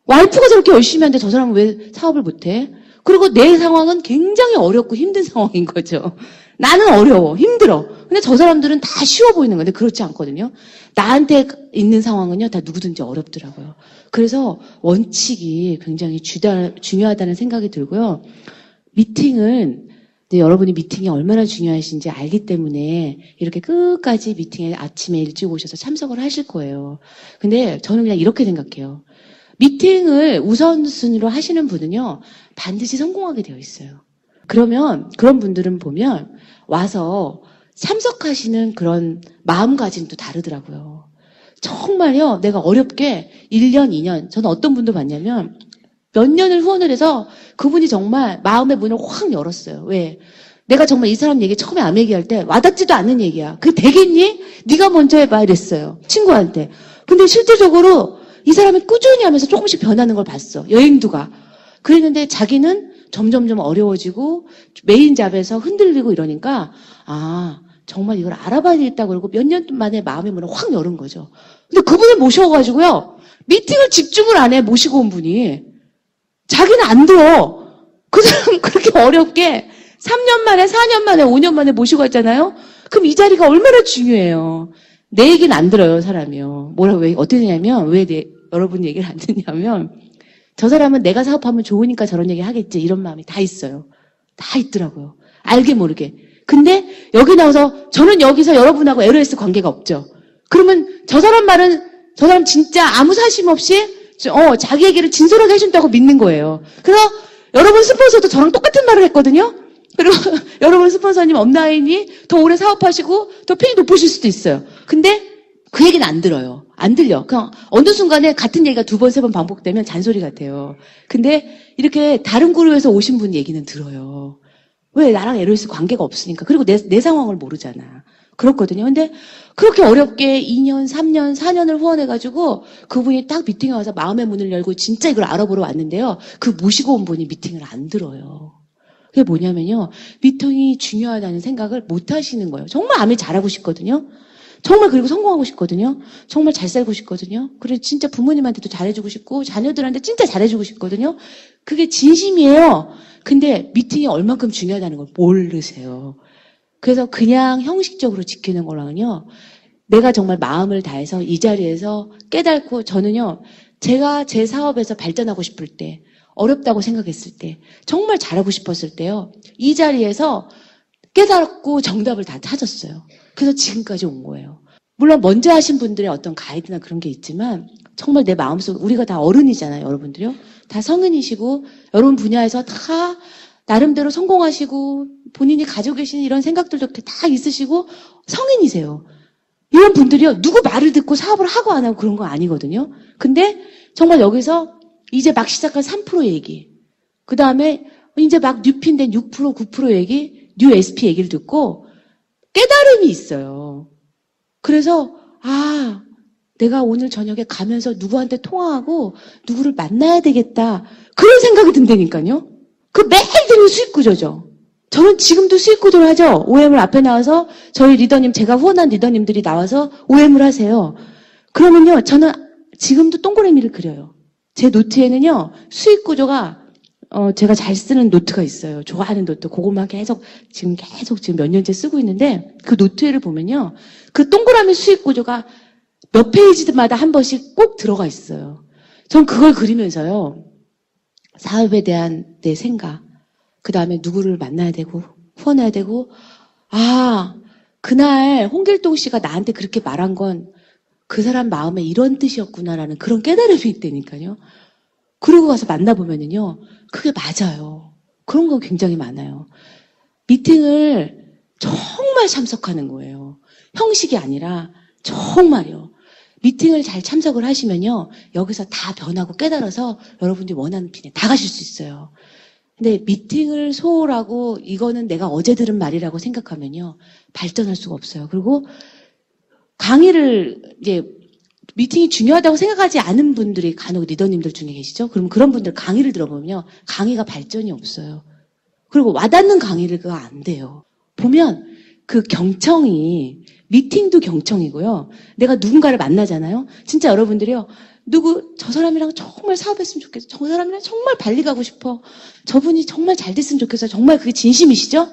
와이프가 저렇게 열심히 하는데 저 사람은 왜 사업을 못해? 그리고 내 상황은 굉장히 어렵고 힘든 상황인 거죠. 나는 어려워, 힘들어. 근데 저 사람들은 다 쉬워 보이는 건데 그렇지 않거든요. 나한테 있는 상황은요, 다 누구든지 어렵더라고요. 그래서 원칙이 굉장히 중요하다는 생각이 들고요. 미팅은 여러분이 미팅이 얼마나 중요하신지 알기 때문에 이렇게 끝까지 미팅에 아침에 일찍 오셔서 참석을 하실 거예요. 근데 저는 그냥 이렇게 생각해요. 미팅을 우선순위로 하시는 분은요, 반드시 성공하게 되어 있어요. 그러면 그런 분들은 보면 와서 참석하시는 그런 마음가짐도 다르더라고요. 정말요, 내가 어렵게 1년, 2년, 저는 어떤 분도 봤냐면 몇 년을 후원을 해서 그분이 정말 마음의 문을 확 열었어요. 왜? 내가 정말 이 사람 얘기 처음에 암 얘기할 때 와닿지도 않는 얘기야. 그게 되겠니? 네가 먼저 해봐 이랬어요. 친구한테. 근데 실질적으로 이 사람이 꾸준히 하면서 조금씩 변하는 걸 봤어. 여행도 가. 그랬는데 자기는 점점점 어려워지고 메인 잡에서 흔들리고 이러니까 아 정말 이걸 알아봐야 되겠다 그러고 몇 년 만에 마음의 문을 확 열은 거죠. 근데 그분을 모셔가지고요. 미팅을 집중을 안 해 모시고 온 분이. 자기는 안 들어. 그 사람 그렇게 어렵게 3년 만에 4년 만에 5년 만에 모시고 왔잖아요. 그럼 이 자리가 얼마나 중요해요. 내 얘기는 안 들어요 사람이요. 왜 어떻게 되냐면 왜 여러분 얘기를 안 듣냐면 저 사람은 내가 사업하면 좋으니까 저런 얘기 하겠지 이런 마음이 다 있어요. 다 있더라고요. 알게 모르게. 근데 여기 나와서 저는 여기서 여러분하고 LOS 관계가 없죠. 그러면 저 사람 말은 저 사람 진짜 아무 사심 없이 자기 얘기를 진솔하게 해준다고 믿는 거예요. 그래서 여러분 스폰서도 저랑 똑같은 말을 했거든요. 그리고 여러분 스폰서님 업라인이 더 오래 사업하시고 더 핀이 높으실 수도 있어요. 근데 그 얘기는 안 들어요. 안 들려. 그냥 어느 순간에 같은 얘기가 2번, 3번 반복되면 잔소리 같아요. 근데 이렇게 다른 그룹에서 오신 분 얘기는 들어요. 왜? 나랑 LOS 관계가 없으니까. 그리고 내 상황을 모르잖아. 그렇거든요. 근데 그렇게 어렵게 2년, 3년, 4년을 후원해가지고 그분이 딱 미팅에 와서 마음의 문을 열고 진짜 이걸 알아보러 왔는데요. 그 모시고 온 분이 미팅을 안 들어요. 그게 뭐냐면요. 미팅이 중요하다는 생각을 못 하시는 거예요. 정말 암을 잘하고 싶거든요. 정말 그리고 성공하고 싶거든요. 정말 잘 살고 싶거든요. 그래서 진짜 부모님한테도 잘해주고 싶고 자녀들한테 진짜 잘해주고 싶거든요. 그게 진심이에요. 근데 미팅이 얼만큼 중요하다는 걸 모르세요. 그래서 그냥 형식적으로 지키는 거랑은요. 내가 정말 마음을 다해서 이 자리에서 깨닫고 저는요. 제가 제 사업에서 발전하고 싶을 때 어렵다고 생각했을 때 정말 잘하고 싶었을 때요. 이 자리에서 깨닫고 정답을 다 찾았어요. 그래서 지금까지 온 거예요. 물론 먼저 하신 분들의 어떤 가이드나 그런 게 있지만 정말 내 마음속 우리가 다 어른이잖아요. 여러분들요. 다 성인이시고 여러분 분야에서 다 나름대로 성공하시고 본인이 가지고 계시는 이런 생각들도 다 있으시고 성인이세요. 이런 분들이요. 누구 말을 듣고 사업을 하고 안 하고 그런 거 아니거든요. 근데 정말 여기서 이제 막 시작한 3% 얘기 그 다음에 이제 막 뉴핀된 6%, 9% 얘기 뉴 SP 얘기를 듣고 깨달음이 있어요. 그래서 내가 오늘 저녁에 가면서 누구한테 통화하고 누구를 만나야 되겠다. 그런 생각이 든다니까요. 그 매일 드는 수익구조죠. 저는 지금도 수익구조를 하죠. OM을 앞에 나와서 저희 리더님, 제가 후원한 리더님들이 나와서 OM을 하세요. 그러면요, 저는 지금도 동그라미를 그려요. 제 노트에는요, 수익구조가 제가 잘 쓰는 노트가 있어요. 좋아하는 노트. 그것만 지금 몇 년째 쓰고 있는데, 그 노트를 보면요. 그 동그라미 수익 구조가 몇 페이지마다 한 번씩 꼭 들어가 있어요. 전 그걸 그리면서요. 사업에 대한 내 생각, 그 다음에 누구를 만나야 되고, 후원해야 되고, 그날 홍길동 씨가 나한테 그렇게 말한 건 그 사람 마음에 이런 뜻이었구나라는 그런 깨달음이 있다니까요. 그러고 가서 만나보면은요, 그게 맞아요. 그런 거 굉장히 많아요. 미팅을 정말 참석하는 거예요. 형식이 아니라 정말요. 미팅을 잘 참석을 하시면요, 여기서 다 변하고 깨달아서 여러분들이 원하는 핀에 다 가실 수 있어요. 근데 미팅을 소홀하고 이거는 내가 어제 들은 말이라고 생각하면요, 발전할 수가 없어요. 그리고 강의를 이제 미팅이 중요하다고 생각하지 않은 분들이 간혹 리더님들 중에 계시죠? 그럼 그런 분들 강의를 들어보면요. 강의가 발전이 없어요. 그리고 와닿는 강의가 안 돼요. 보면 그 경청이 미팅도 경청이고요. 내가 누군가를 만나잖아요. 진짜 여러분들이요. 저 사람이랑 정말 사업했으면 좋겠어. 저 사람이랑 정말 발리 가고 싶어. 저분이 정말 잘 됐으면 좋겠어. 정말 그게 진심이시죠?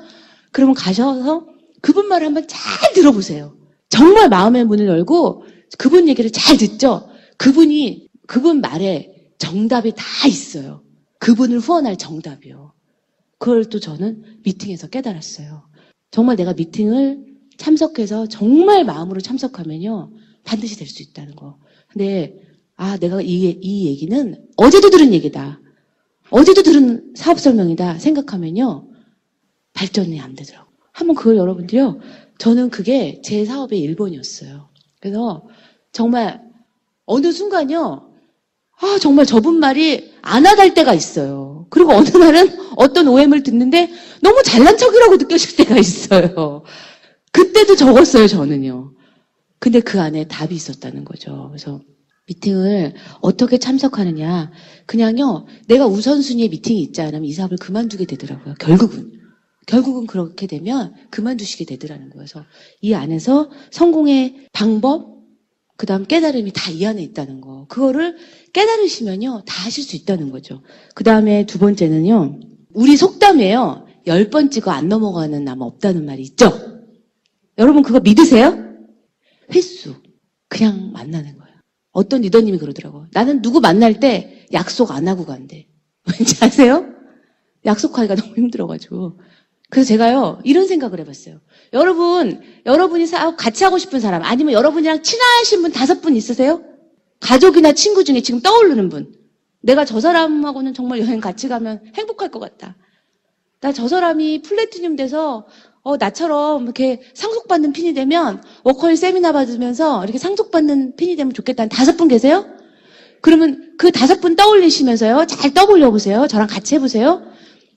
그러면 가셔서 그분 말을 한번 잘 들어보세요. 정말 마음의 문을 열고 그분 얘기를 잘 듣죠? 그분 말에 정답이 다 있어요. 그분을 후원할 정답이요. 그걸 또 저는 미팅에서 깨달았어요. 정말 내가 미팅을 참석해서 정말 마음으로 참석하면요. 반드시 될 수 있다는 거. 근데 내가 이 얘기는 어제도 들은 얘기다. 어제도 들은 사업 설명이다 생각하면요. 발전이 안 되더라고요. 한번 그걸 여러분들요. 저는 그게 제 사업의 1번이었어요. 그래서 정말 어느 순간요. 정말 저분 말이 안 와닿을 때가 있어요. 그리고 어느 날은 어떤 OM을 듣는데 너무 잘난 척이라고 느껴질 때가 있어요. 그때도 적었어요, 저는요. 근데 그 안에 답이 있었다는 거죠. 그래서 미팅을 어떻게 참석하느냐. 그냥요, 내가 우선순위에 미팅이 있지 않으면 이 사업을 그만두게 되더라고요. 결국은 그렇게 되면 그만두시게 되더라는 거예요. 그래서 이 안에서 성공의 방법, 그 다음 깨달음이 다 이 안에 있다는 거. 그거를 깨달으시면요, 다 하실 수 있다는 거죠. 그 다음에 두 번째는요, 우리 속담에요, 10번 찍어 안 넘어가는 나무 없다는 말이 있죠? 여러분 그거 믿으세요? 횟수. 그냥 만나는 거예요. 어떤 리더님이 그러더라고요. 나는 누구 만날 때 약속 안 하고 간대. 왠지 아세요? 약속하기가 너무 힘들어가지고. 그래서 제가요, 이런 생각을 해봤어요. 여러분이 사업 같이 하고 싶은 사람, 아니면 여러분이랑 친하신 분 5분 있으세요? 가족이나 친구 중에 지금 떠오르는 분. 내가 저 사람하고는 정말 여행 같이 가면 행복할 것 같다. 나 저 사람이 플래티늄 돼서, 나처럼 이렇게 상속받는 핀이 되면, 워커힐 세미나 받으면서 이렇게 상속받는 핀이 되면 좋겠다. 한 5분 계세요? 그러면 그 5분 떠올리시면서요, 잘 떠올려 보세요. 저랑 같이 해보세요.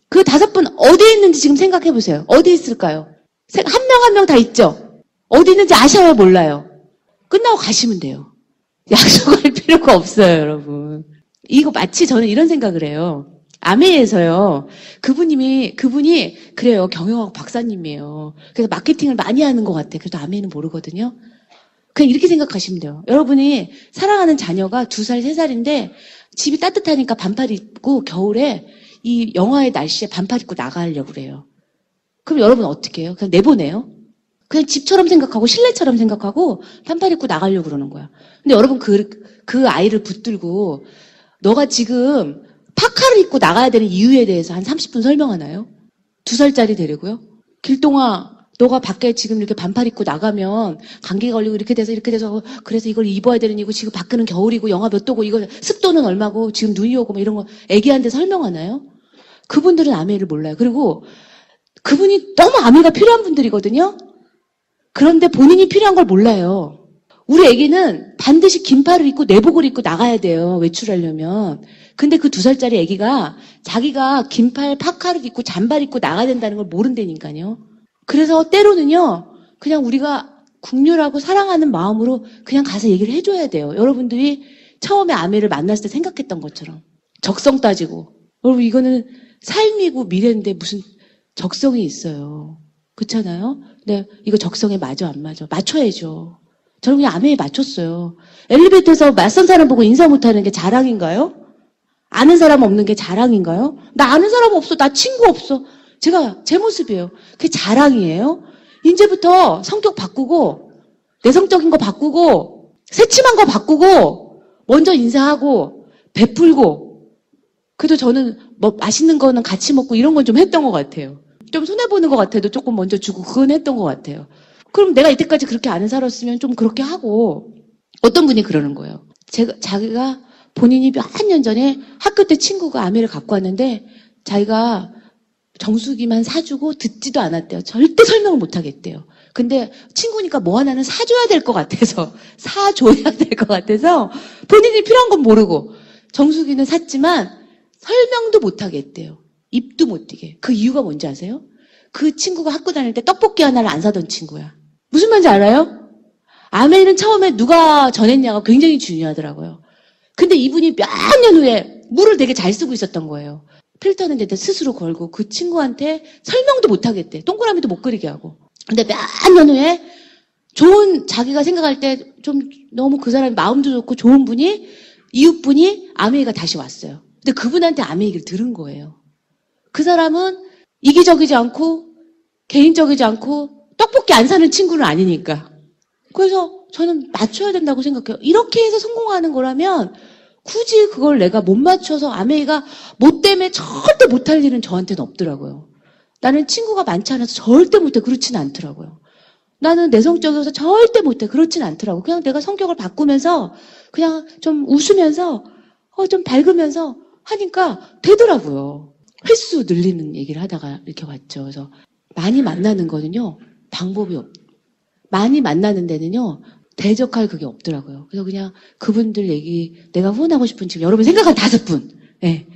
그 5분 어디에 있는지 지금 생각해 보세요. 어디 있을까요? 한 명 한 명 다 있죠? 어디 있는지 아셔요? 몰라요? 끝나고 가시면 돼요. 약속할 필요가 없어요, 여러분. 이거 마치 저는 이런 생각을 해요. 아메에서요. 그분이 그래요. 경영학 박사님이에요. 그래서 마케팅을 많이 하는 것 같아. 그래도 아메는 모르거든요. 그냥 이렇게 생각하시면 돼요. 여러분이 사랑하는 자녀가 2살, 3살인데 집이 따뜻하니까 반팔 입고 겨울에 이 영하의 날씨에 반팔 입고 나가려고 그래요. 그럼 여러분 어떻게 해요? 그냥 내보내요? 그냥 집처럼 생각하고 실내처럼 생각하고 반팔 입고 나가려고 그러는 거야. 근데 여러분 그 아이를 붙들고 너가 지금 파카를 입고 나가야 되는 이유에 대해서 한 30분 설명하나요? 2살짜리 데리고요? 길동아, 너가 밖에 지금 이렇게 반팔 입고 나가면 감기 걸리고 이렇게 돼서 그래서 이걸 입어야 되는 이고 지금 밖에는 겨울이고 영하 몇 도고 이거 습도는 얼마고 지금 눈이 오고 뭐 이런 거 애기한테 설명하나요? 그분들은 아메를 몰라요. 그리고 그분이 너무 아메가 필요한 분들이거든요. 그런데 본인이 필요한 걸 몰라요. 우리 애기는 반드시 긴팔을 입고 내복을 입고 나가야 돼요. 외출하려면. 근데 그 2살짜리 애기가 자기가 긴팔 파카를 입고 잠바를 입고 나가야 된다는 걸 모른다니까요. 그래서 때로는요. 그냥 우리가 국률하고 사랑하는 마음으로 그냥 가서 얘기를 해줘야 돼요. 여러분들이 처음에 아메를 만났을 때 생각했던 것처럼. 적성 따지고. 여러분 이거는 삶이고 미래인데 무슨 적성이 있어요. 그렇잖아요? 근데 이거 적성에 맞아 안 맞아? 맞춰야죠. 저는 그냥 아메에 맞췄어요. 엘리베이터에서 낯선 사람 보고 인사 못하는 게 자랑인가요? 아는 사람 없는 게 자랑인가요? 나 아는 사람 없어. 나 친구 없어. 제 모습이에요. 그게 자랑이에요? 이제부터 성격 바꾸고 내성적인 거 바꾸고 새침한 거 바꾸고 먼저 인사하고 베풀고 그래도 저는 뭐 맛있는 거는 같이 먹고 이런 건 좀 했던 것 같아요. 좀 손해보는 것 같아도 조금 먼저 주고 그건 했던 것 같아요. 그럼 내가 이때까지 그렇게 안 살았으면 좀 그렇게 하고 어떤 분이 그러는 거예요. 자기가 본인이 몇 년 전에 학교 때 친구가 아메를 갖고 왔는데 자기가 정수기만 사주고 듣지도 않았대요. 절대 설명을 못 하겠대요. 근데 친구니까 뭐 하나는 사줘야 될 것 같아서 사줘야 될 것 같아서 본인이 필요한 건 모르고 정수기는 샀지만 설명도 못 하겠대요. 입도 못 띄게. 그 이유가 뭔지 아세요? 그 친구가 학교 다닐 때 떡볶이 하나를 안 사던 친구야. 무슨 말인지 알아요? 아메이는 처음에 누가 전했냐가 굉장히 중요하더라고요. 근데 이분이 몇 년 후에 물을 되게 잘 쓰고 있었던 거예요. 필터는 데다 스스로 걸고 그 친구한테 설명도 못 하겠대. 동그라미도 못 그리게 하고. 근데 몇 년 후에 자기가 생각할 때 좀 너무 그 사람이 마음도 좋고 좋은 분이, 이웃분이 아메이가 다시 왔어요. 근데 그분한테 아메이 얘기를 들은 거예요. 그 사람은 이기적이지 않고 개인적이지 않고 떡볶이 안 사는 친구는 아니니까. 그래서 저는 맞춰야 된다고 생각해요. 이렇게 해서 성공하는 거라면 굳이 그걸 내가 못 맞춰서 아메이가 뭐 때문에 절대 못할 일은 저한테는 없더라고요. 나는 친구가 많지 않아서 절대 못해. 그렇진 않더라고요. 나는 내성적이어서 절대 못해. 그렇진 않더라고요. 그냥 내가 성격을 바꾸면서 그냥 좀 웃으면서 좀 밝으면서 하니까 되더라고요. 횟수 늘리는 얘기를 하다가 이렇게 왔죠. 그래서 많이 만나는 거는요. 방법이 많이 만나는 데는요. 대적할 그게 없더라고요. 그래서 그냥 그분들 얘기, 내가 후원하고 싶은 지금 여러분 생각한 5분. 네.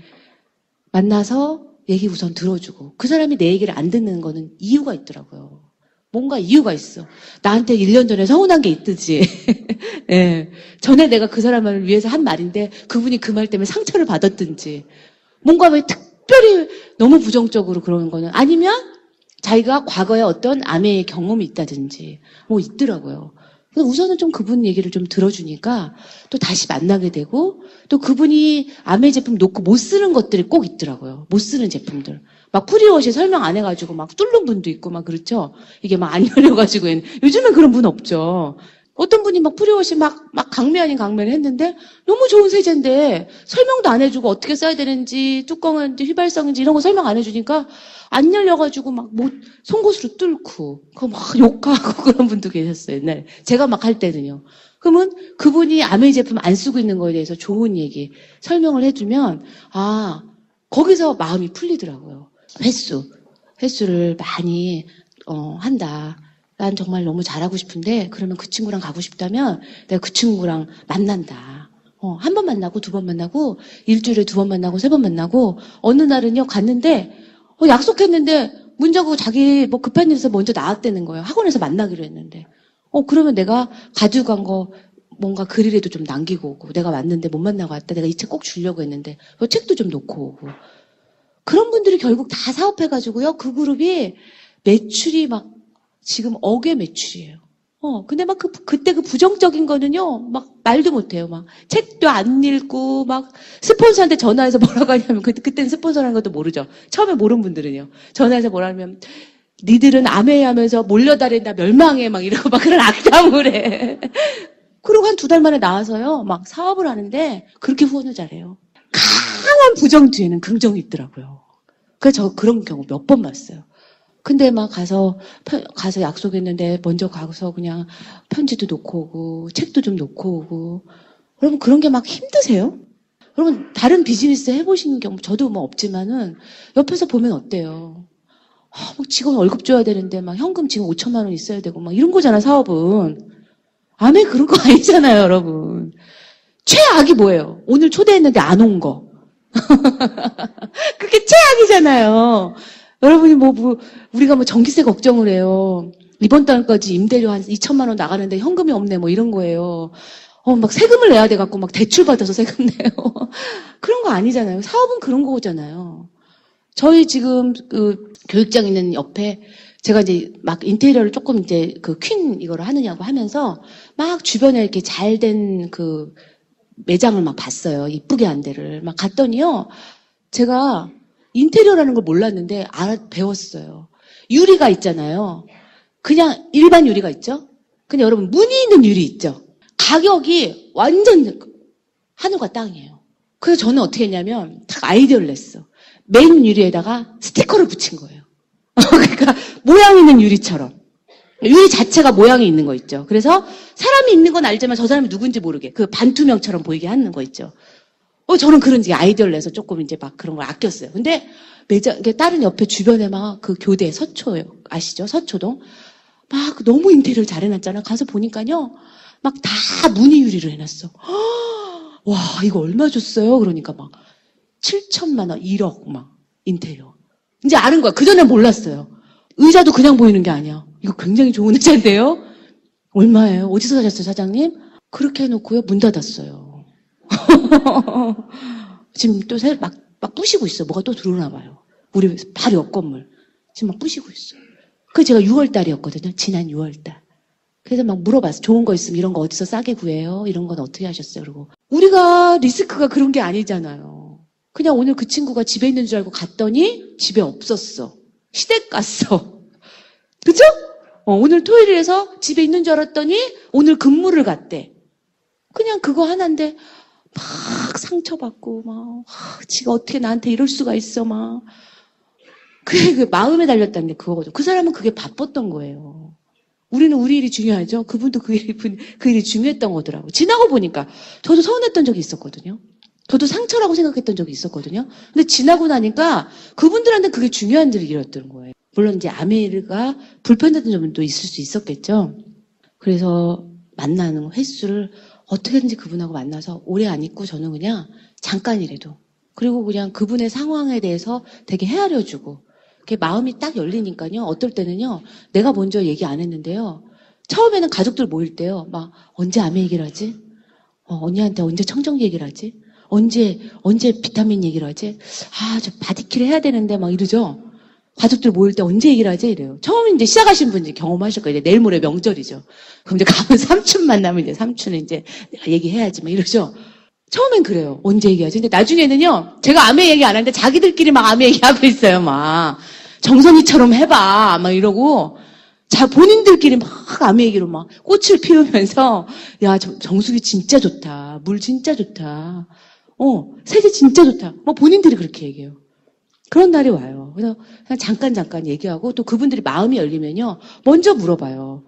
만나서 얘기 우선 들어주고 그 사람이 내 얘기를 안 듣는 거는 이유가 있더라고요. 뭔가 이유가 있어. 나한테 1년 전에 서운한 게 있듯이. 네. 전에 내가 그 사람을 위해서 한 말인데 그분이 그 말 때문에 상처를 받았든지 뭔가 왜 특별히 너무 부정적으로 그러는 거는 아니면 자기가 과거에 어떤 아메의 경험이 있다든지 뭐 있더라고요. 그래서 우선은 좀 그분 얘기를 좀 들어주니까 또 다시 만나게 되고 또 그분이 아메 제품 놓고 못 쓰는 것들이 꼭 있더라고요. 못 쓰는 제품들. 막 프리워시 설명 안 해가지고 막 뚫는 분도 있고 막 그렇죠. 이게 막 안 열려가지고 요즘엔 그런 분 없죠. 어떤 분이 막 프리워시 막 강매 아닌 강매를 했는데 너무 좋은 세제인데 설명도 안 해주고 어떻게 써야 되는지 뚜껑은 휘발성인지 이런 거 설명 안 해주니까 안 열려가지고 막 송곳으로 뚫고 그거 막 욕하고 그런 분도 계셨어요. 옛날에 제가 막 할 때는요. 그러면 그분이 아메이 제품 안 쓰고 있는 거에 대해서 좋은 얘기 설명을 해주면 거기서 마음이 풀리더라고요. 횟수를 많이 한다. 난 정말 너무 잘하고 싶은데 그러면 그 친구랑 가고 싶다면 내가 그 친구랑 만난다. 한 번 만나고 2번 만나고 일주일에 2번 만나고 3번 만나고 어느 날은요 갔는데 약속했는데 문자고 자기 뭐 급한 일에서 먼저 나왔다는 거예요. 학원에서 만나기로 했는데 그러면 내가 가지고 간 거 뭔가 글이라도 좀 남기고 오고 내가 왔는데 못 만나고 왔다. 내가 이 책 꼭 주려고 했는데 그 책도 좀 놓고 오고 그런 분들이 결국 다 사업해가지고요. 그 그룹이 매출이 막 지금 억의 매출이에요. 근데 막 그때 그 부정적인 거는요, 막 말도 못해요. 막 책도 안 읽고, 막 스폰서한테 전화해서 뭐라고 하냐면, 그때는 스폰서라는 것도 모르죠. 처음에 모르는 분들은요. 전화해서 뭐라 하면, 니들은 아메이 하면서 몰려다닌다, 멸망해, 막 이러고 막 그런 악담을 해. 그리고 한 2달 만에 나와서요, 막 사업을 하는데, 그렇게 후원을 잘해요. 강한 부정 뒤에는 긍정이 있더라고요. 그래서 저 그런 경우 몇 번 봤어요. 근데 막 가서 약속했는데 먼저 가서 그냥 편지도 놓고 오고 책도 좀 놓고 오고 여러분 그런 게 막 힘드세요? 여러분 다른 비즈니스 해보시는 경우 저도 뭐 없지만은 옆에서 보면 어때요? 막 직원 월급 줘야 되는데 막 현금 지금 5천만 원 있어야 되고 막 이런 거잖아 사업은. 아메 그런 거 아니잖아요 여러분. 최악이 뭐예요? 오늘 초대했는데 안 온 거. 그게 최악이잖아요. 여러분이 우리가 전기세 걱정을 해요. 이번 달까지 임대료 한 2천만 원 나가는데 현금이 없네, 이런 거예요. 막 세금을 내야 돼갖고 막 대출 받아서 세금 내요. 그런 거 아니잖아요. 사업은 그런 거잖아요. 저희 지금 교육장 있는 옆에 제가 이제 막 인테리어를 조금 이제 퀸 이거를 하느냐고 하면서 막 주변에 이렇게 잘된 매장을 막 봤어요. 이쁘게 한 데를. 막 갔더니요. 제가 인테리어라는 걸 몰랐는데 배웠어요. 유리가 있잖아요. 그냥 일반 유리가 있죠. 근데 여러분 무늬 있는 유리 있죠. 가격이 완전 하늘과 땅이에요. 그래서 저는 어떻게 했냐면 딱 아이디어를 냈어. 맨 유리에다가 스티커를 붙인 거예요. 그러니까 모양 있는 유리처럼. 유리 자체가 모양이 있는 거 있죠. 그래서 사람이 있는 건 알지만 저 사람이 누군지 모르게 반투명처럼 보이게 하는 거 있죠. 저는 그런 아이디어를 내서 조금 이제 막 그런 걸 아꼈어요. 근데 다른 옆에 주변에 막 교대 서초요. 아시죠? 서초동. 막 너무 인테리어를 잘 해놨잖아. 가서 보니까요. 막 다 무늬 유리를 해놨어. 와, 이거 얼마 줬어요? 그러니까 막 7천만 원, 1억 막 인테리어. 이제 아는 거야. 그전에 몰랐어요. 의자도 그냥 보이는 게 아니야. 이거 굉장히 좋은 의자인데요? 얼마예요? 어디서 사셨어요, 사장님? 그렇게 해놓고요, 문 닫았어요. 지금 또 막 부시고 있어. 뭐가 또 들어오나 봐요. 우리 바로 옆 건물. 지금 막 부시고 있어. 그 제가 6월 달이었거든요. 지난 6월 달. 그래서 막 물어봤어. 좋은 거 있으면 이런 거 어디서 싸게 구해요? 이런 건 어떻게 하셨어요? 그러고 우리가 리스크가 그런 게 아니잖아요. 그냥 오늘 그 친구가 집에 있는 줄 알고 갔더니 집에 없었어. 시댁 갔어. 그죠? 오늘 토요일에서 집에 있는 줄 알았더니 오늘 근무를 갔대. 그냥 그거 하나인데 막 상처받고 막 지가 어떻게 나한테 이럴 수가 있어 막. 그게 그 마음에 달렸다는 게 그거거든. 그 사람은 그게 바빴던 거예요. 우리는 우리 일이 중요하죠. 그분도 그 일이 중요했던 거더라고. 지나고 보니까 저도 서운했던 적이 있었거든요. 저도 상처라고 생각했던 적이 있었거든요. 근데 지나고 나니까 그분들한테 그게 중요한 일이었던 거예요. 물론 이제 아메리가 불편했던 점은 또 있을 수 있었겠죠. 그래서 만나는 횟수를 어떻게든지 그분하고 만나서 오래 안 있고 저는 그냥 잠깐이라도 그리고 그냥 그분의 상황에 대해서 되게 헤아려주고 마음이 딱 열리니까요. 어떨 때는요. 내가 먼저 얘기 안 했는데요. 처음에는 가족들 모일 때요. 막 언제 아메 얘기를 하지? 언니한테 언제 청정 얘기를 하지? 언제 비타민 얘기를 하지? 저 바디킬 해야 되는데 막 이러죠. 가족들 모일 때 언제 얘기를 하지? 이래요. 처음 이제 시작하신 분이 경험하실 거예요. 내일 모레 명절이죠. 그럼 이제 가면 삼촌 만나면 이제 삼촌은 이제 내가 얘기해야지 막 이러죠. 처음엔 그래요. 언제 얘기하지? 근데 나중에는요. 제가 아메 얘기 안 하는데 자기들끼리 막 아메 얘기하고 있어요. 막 정선이처럼 해봐 막 이러고 본인들끼리 막 아메 얘기로 막 꽃을 피우면서 야 정수기 진짜 좋다. 물 진짜 좋다. 세제 진짜 좋다. 뭐 본인들이 그렇게 얘기해요. 그런 날이 와요. 그래서 그냥 잠깐 얘기하고 또 그분들이 마음이 열리면요. 먼저 물어봐요.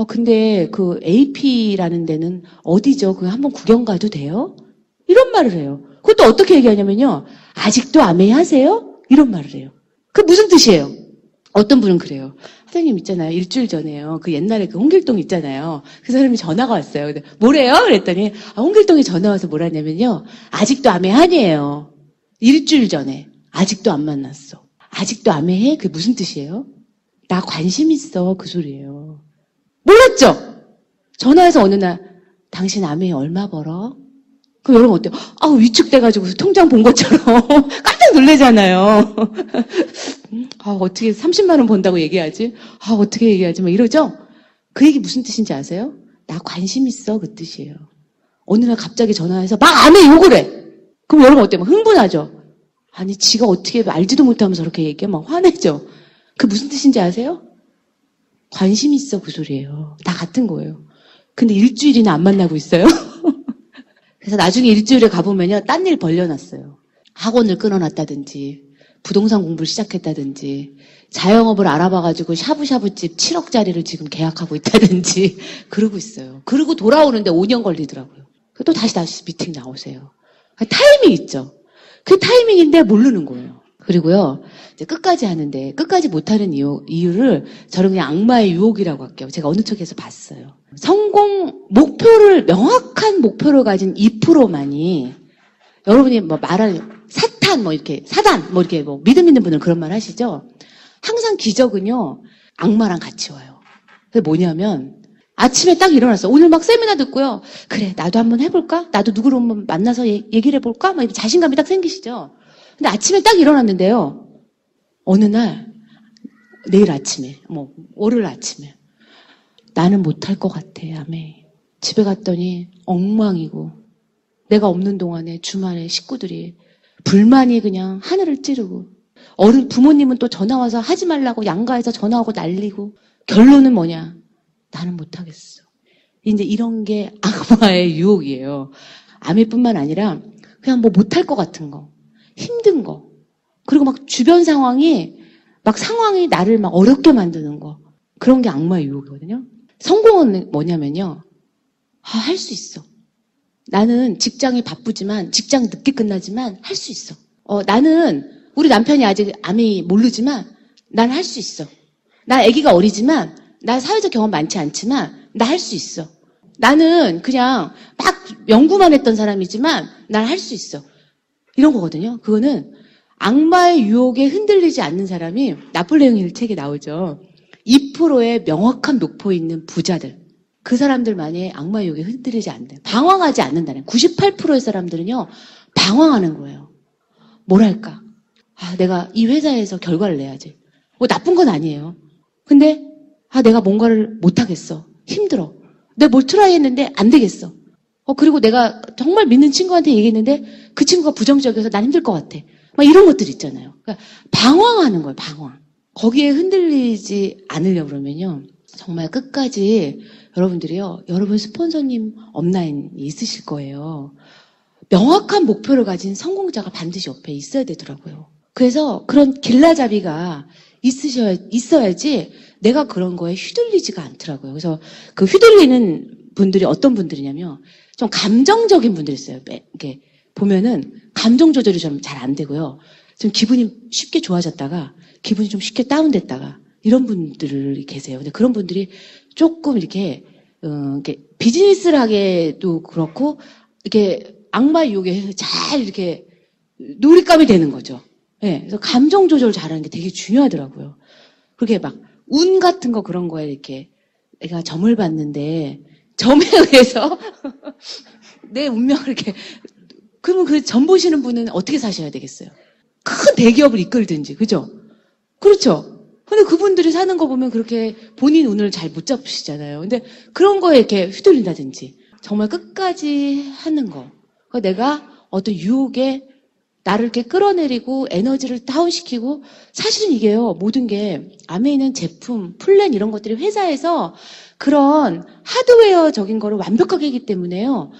근데 그 AP라는 데는 어디죠? 그거 한번 구경 가도 돼요? 이런 말을 해요. 그것도 어떻게 얘기하냐면요. 아직도 아메이 하세요? 이런 말을 해요. 그 무슨 뜻이에요? 어떤 분은 그래요. 사장님 있잖아요. 일주일 전에요. 그 옛날에 그 홍길동 있잖아요. 그 사람이 전화가 왔어요. 근데 뭐래요? 그랬더니 홍길동이 전화 와서 뭐라냐면요. 아직도 아메이 하니에요. 일주일 전에. 아직도 안 만났어. 아직도 아메이 해? 그게 무슨 뜻이에요? 나 관심 있어. 그 소리예요. 몰랐죠? 전화해서 어느 날 당신 아메이 얼마 벌어? 그럼 여러분 어때요? 위축돼가지고 통장 본 것처럼 깜짝 놀라잖아요. 어떻게 30만 원 번다고 얘기하지? 어떻게 얘기하지? 막 이러죠? 그 얘기 무슨 뜻인지 아세요? 나 관심 있어. 그 뜻이에요. 어느 날 갑자기 전화해서 막 아메 욕을 해. 그럼 여러분 어때요? 막 흥분하죠? 아니 지가 어떻게 알지도 못하면서 그렇게 얘기해? 막 화내죠? 그 무슨 뜻인지 아세요? 관심 있어. 그 소리예요. 다 같은 거예요. 근데 일주일이나 안 만나고 있어요. 그래서 나중에 일주일에 가보면요. 딴 일 벌려놨어요. 학원을 끊어놨다든지 부동산 공부를 시작했다든지 자영업을 알아봐가지고 샤브샤브집 7억짜리를 지금 계약하고 있다든지 그러고 있어요. 그러고 돌아오는데 5년 걸리더라고요. 또 다시 미팅 나오세요. 타이밍 있죠. 그 타이밍인데 모르는 거예요. 그리고요. 이제 끝까지 하는데 끝까지 못하는 이유를 저는 그냥 악마의 유혹이라고 할게요. 제가 어느 쪽에서 봤어요. 명확한 목표를 가진 2%만이 여러분이 뭐 말하는 사단 이렇게 믿음 있는 분은 그런 말 하시죠? 항상 기적은요, 악마랑 같이 와요. 그게 뭐냐면, 아침에 딱 일어났어. 오늘 막 세미나 듣고요. 그래, 나도 한번 해볼까? 나도 누구를 한번 만나서 얘기를 해볼까? 막 자신감이 딱 생기시죠? 근데 아침에 딱 일어났는데요. 어느 날, 내일 아침에, 월요일 아침에, 나는 못할 것 같아, 아메. 집에 갔더니 엉망이고, 내가 없는 동안에 주말에 식구들이 불만이 그냥 하늘을 찌르고, 부모님은 또 전화와서 하지 말라고 양가해서 전화하고 난리고, 결론은 뭐냐? 나는 못하겠어. 이제 이런 게 악마의 유혹이에요. 아메뿐만 아니라 그냥 못할 것 같은 거, 힘든 거, 그리고 막 주변 상황이 나를 막 어렵게 만드는 거, 그런 게 악마의 유혹이거든요. 성공은 뭐냐면요. 할 수 있어. 나는 직장이 바쁘지만, 직장 늦게 끝나지만 할 수 있어. 나는 우리 남편이 아직 아메이 모르지만 난 할 수 있어. 나 아기가 어리지만 나 사회적 경험 많지 않지만 나 할 수 있어. 나는 그냥 막 연구만 했던 사람이지만 난 할 수 있어. 이런 거거든요. 그거는 악마의 유혹에 흔들리지 않는 사람이 나폴레옹 힐 책에 나오죠. 2%의 명확한 목표 있는 부자들. 그 사람들만이 악마 유혹에 흔들리지 않는다. 방황하지 않는다는. 98%의 사람들은요, 방황하는 거예요. 뭐랄까. 내가 이 회사에서 결과를 내야지. 뭐 나쁜 건 아니에요. 근데, 내가 뭔가를 못하겠어. 힘들어. 내가 뭘 트라이 했는데 안 되겠어. 그리고 내가 정말 믿는 친구한테 얘기했는데 그 친구가 부정적이어서 난 힘들 것 같아. 막 이런 것들 있잖아요. 그러니까 방황하는 거예요, 방황. 거기에 흔들리지 않으려고 그러면요. 정말 끝까지 여러분들이요. 여러분 스폰서님 업라인이 있으실 거예요. 명확한 목표를 가진 성공자가 반드시 옆에 있어야 되더라고요. 그래서 그런 길라잡이가 있어야지 내가 그런 거에 휘둘리지가 않더라고요. 그래서 그 휘둘리는 분들이 어떤 분들이냐면 좀 감정적인 분들이 있어요. 이렇게 보면은 감정 조절이 좀 잘 안 되고요. 좀 기분이 쉽게 좋아졌다가 기분이 좀 쉽게 다운됐다가 이런 분들이 계세요. 근데 그런 분들이 조금 이렇게 비즈니스를 하게도 그렇고 이렇게 악마 유혹에 잘 이렇게 놀잇감이 되는 거죠. 네, 그래서 감정 조절 잘하는 게 되게 중요하더라고요. 그렇게 막 운 같은 거 그런 거에 이렇게 내가 점을 봤는데 점에 의해서 내 운명을 이렇게 그러면 그 점 보시는 분은 어떻게 사셔야 되겠어요? 큰 대기업을 이끌든지, 그죠? 그렇죠? 근데 그분들이 사는 거 보면 그렇게 본인 운을 잘 못 잡으시잖아요. 근데 그런 거에 이렇게 휘둘린다든지 정말 끝까지 하는 거. 그러니까 내가 어떤 유혹에 나를 이렇게 끌어내리고 에너지를 다운시키고 사실은 이게요. 모든 게 안에 있는 제품, 플랜 이런 것들이 회사에서 그런 하드웨어적인 거를 완벽하게 하기 때문에요.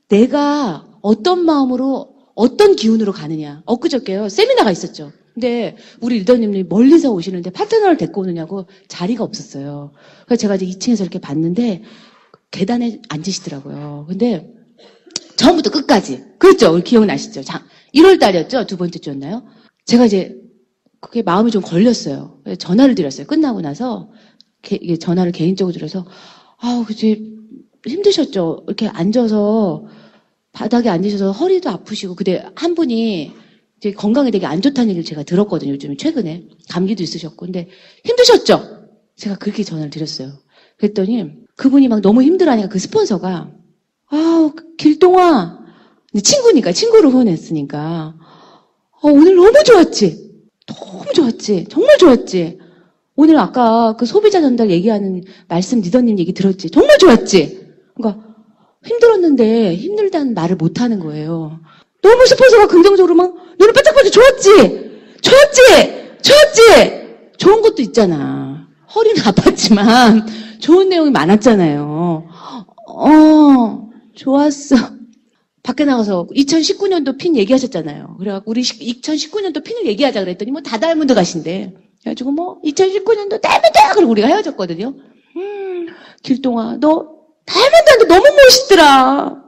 내가 어떤 마음으로 어떤 기운으로 가느냐. 엊그저께요. 세미나가 있었죠. 근데 우리 리더님이 멀리서 오시는데 파트너를 데리고 오느냐고 자리가 없었어요. 그래서 제가 이제 2층에서 이렇게 봤는데 계단에 앉으시더라고요. 근데 처음부터 끝까지. 그렇죠? 우리 기억나시죠? 1월 달이었죠? 두 번째 주였나요? 제가 이제 그게 마음이 좀 걸렸어요. 전화를 드렸어요. 끝나고 나서 전화를 개인적으로 드려서 그치 힘드셨죠? 이렇게 앉아서 바닥에 앉으셔서 허리도 아프시고 근데 한 분이 이제 건강에 되게 안 좋다는 얘기를 제가 들었거든요. 요즘 최근에 감기도 있으셨고 근데 힘드셨죠? 제가 그렇게 전화를 드렸어요. 그랬더니 그분이 막 너무 힘들어하니까 그 스폰서가 길동아 친구니까 친구를 후원했으니까 오늘 너무 좋았지? 너무 좋았지? 정말 좋았지? 오늘 아까 그 소비자 전달 얘기하는 말씀 리더님 얘기 들었지? 정말 좋았지? 그러니까 힘들었는데 힘들다는 말을 못하는 거예요. 너무 스폰서가 긍정적으로 막 눈을 반짝반짝 좋았지? 좋았지? 좋았지? 좋은 것도 있잖아. 허리는 아팠지만 좋은 내용이 많았잖아요. 좋았어. 밖에 나가서 2019년도 핀 얘기하셨잖아요. 그래갖고 우리 2019년도 핀을 얘기하자 그랬더니 뭐 다 다이아몬드 가신대. 그래가지고 뭐 2019년도 다이아몬드! 그리고 우리가 헤어졌거든요. 길동아 너 다이아몬드한테 너무 멋있더라.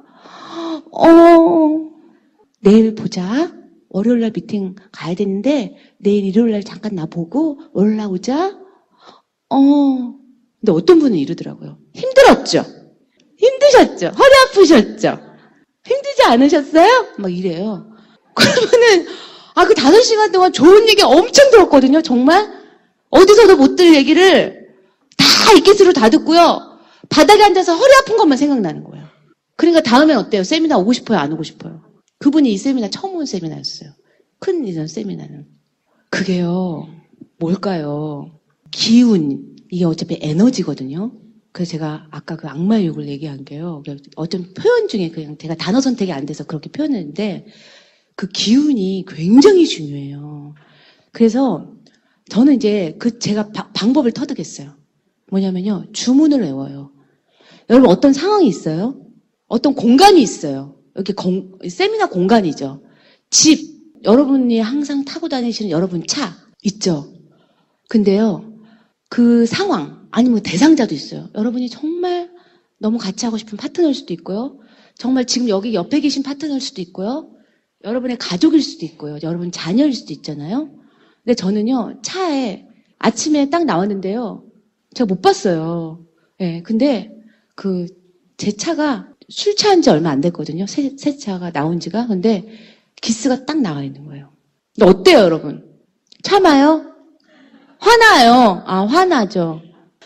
내일 보자. 월요일날 미팅 가야 되는데 내일 일요일날 잠깐 나 보고 월요일날 오자. 근데 어떤 분은 이러더라고요. 힘들었죠? 힘드셨죠? 허리 아프셨죠? 힘들지 않으셨어요? 막 이래요. 그러면은 그 5시간 동안 좋은 얘기 엄청 들었거든요. 정말 어디서도 못 들을 얘기를 다 이끼스로 다 듣고요. 바닥에 앉아서 허리 아픈 것만 생각나는 거예요. 그러니까 다음엔 어때요? 세미나 오고 싶어요? 안 오고 싶어요? 그분이 이 세미나 처음 온 세미나였어요. 큰 이전 세미나는. 그게요. 뭘까요? 기운. 이게 어차피 에너지거든요. 그래서 제가 아까 그 악마의 욕을 얘기한 게요. 어떤 표현 중에 그냥 제가 단어 선택이 안 돼서 그렇게 표현했는데 그 기운이 굉장히 중요해요. 그래서 저는 이제 제가 방법을 터득했어요. 뭐냐면요. 주문을 외워요. 여러분 어떤 상황이 있어요? 어떤 공간이 있어요. 여기 세미나 공간이죠. 집, 여러분이 항상 타고 다니시는 여러분 차 있죠. 근데요. 그 상황 아니면 대상자도 있어요. 여러분이 정말 너무 같이 하고 싶은 파트너일 수도 있고요. 정말 지금 여기 옆에 계신 파트너일 수도 있고요. 여러분의 가족일 수도 있고요. 여러분 자녀일 수도 있잖아요. 근데 저는요. 차에 아침에 딱 나왔는데요. 제가 못 봤어요. 예, 근데 제 차가 술 취한 지 얼마 안 됐거든요. 새 차가 나온 지가. 근데 기스가 딱 나와 있는 거예요. 근데 어때요, 여러분? 참아요? 화나요? 화나죠.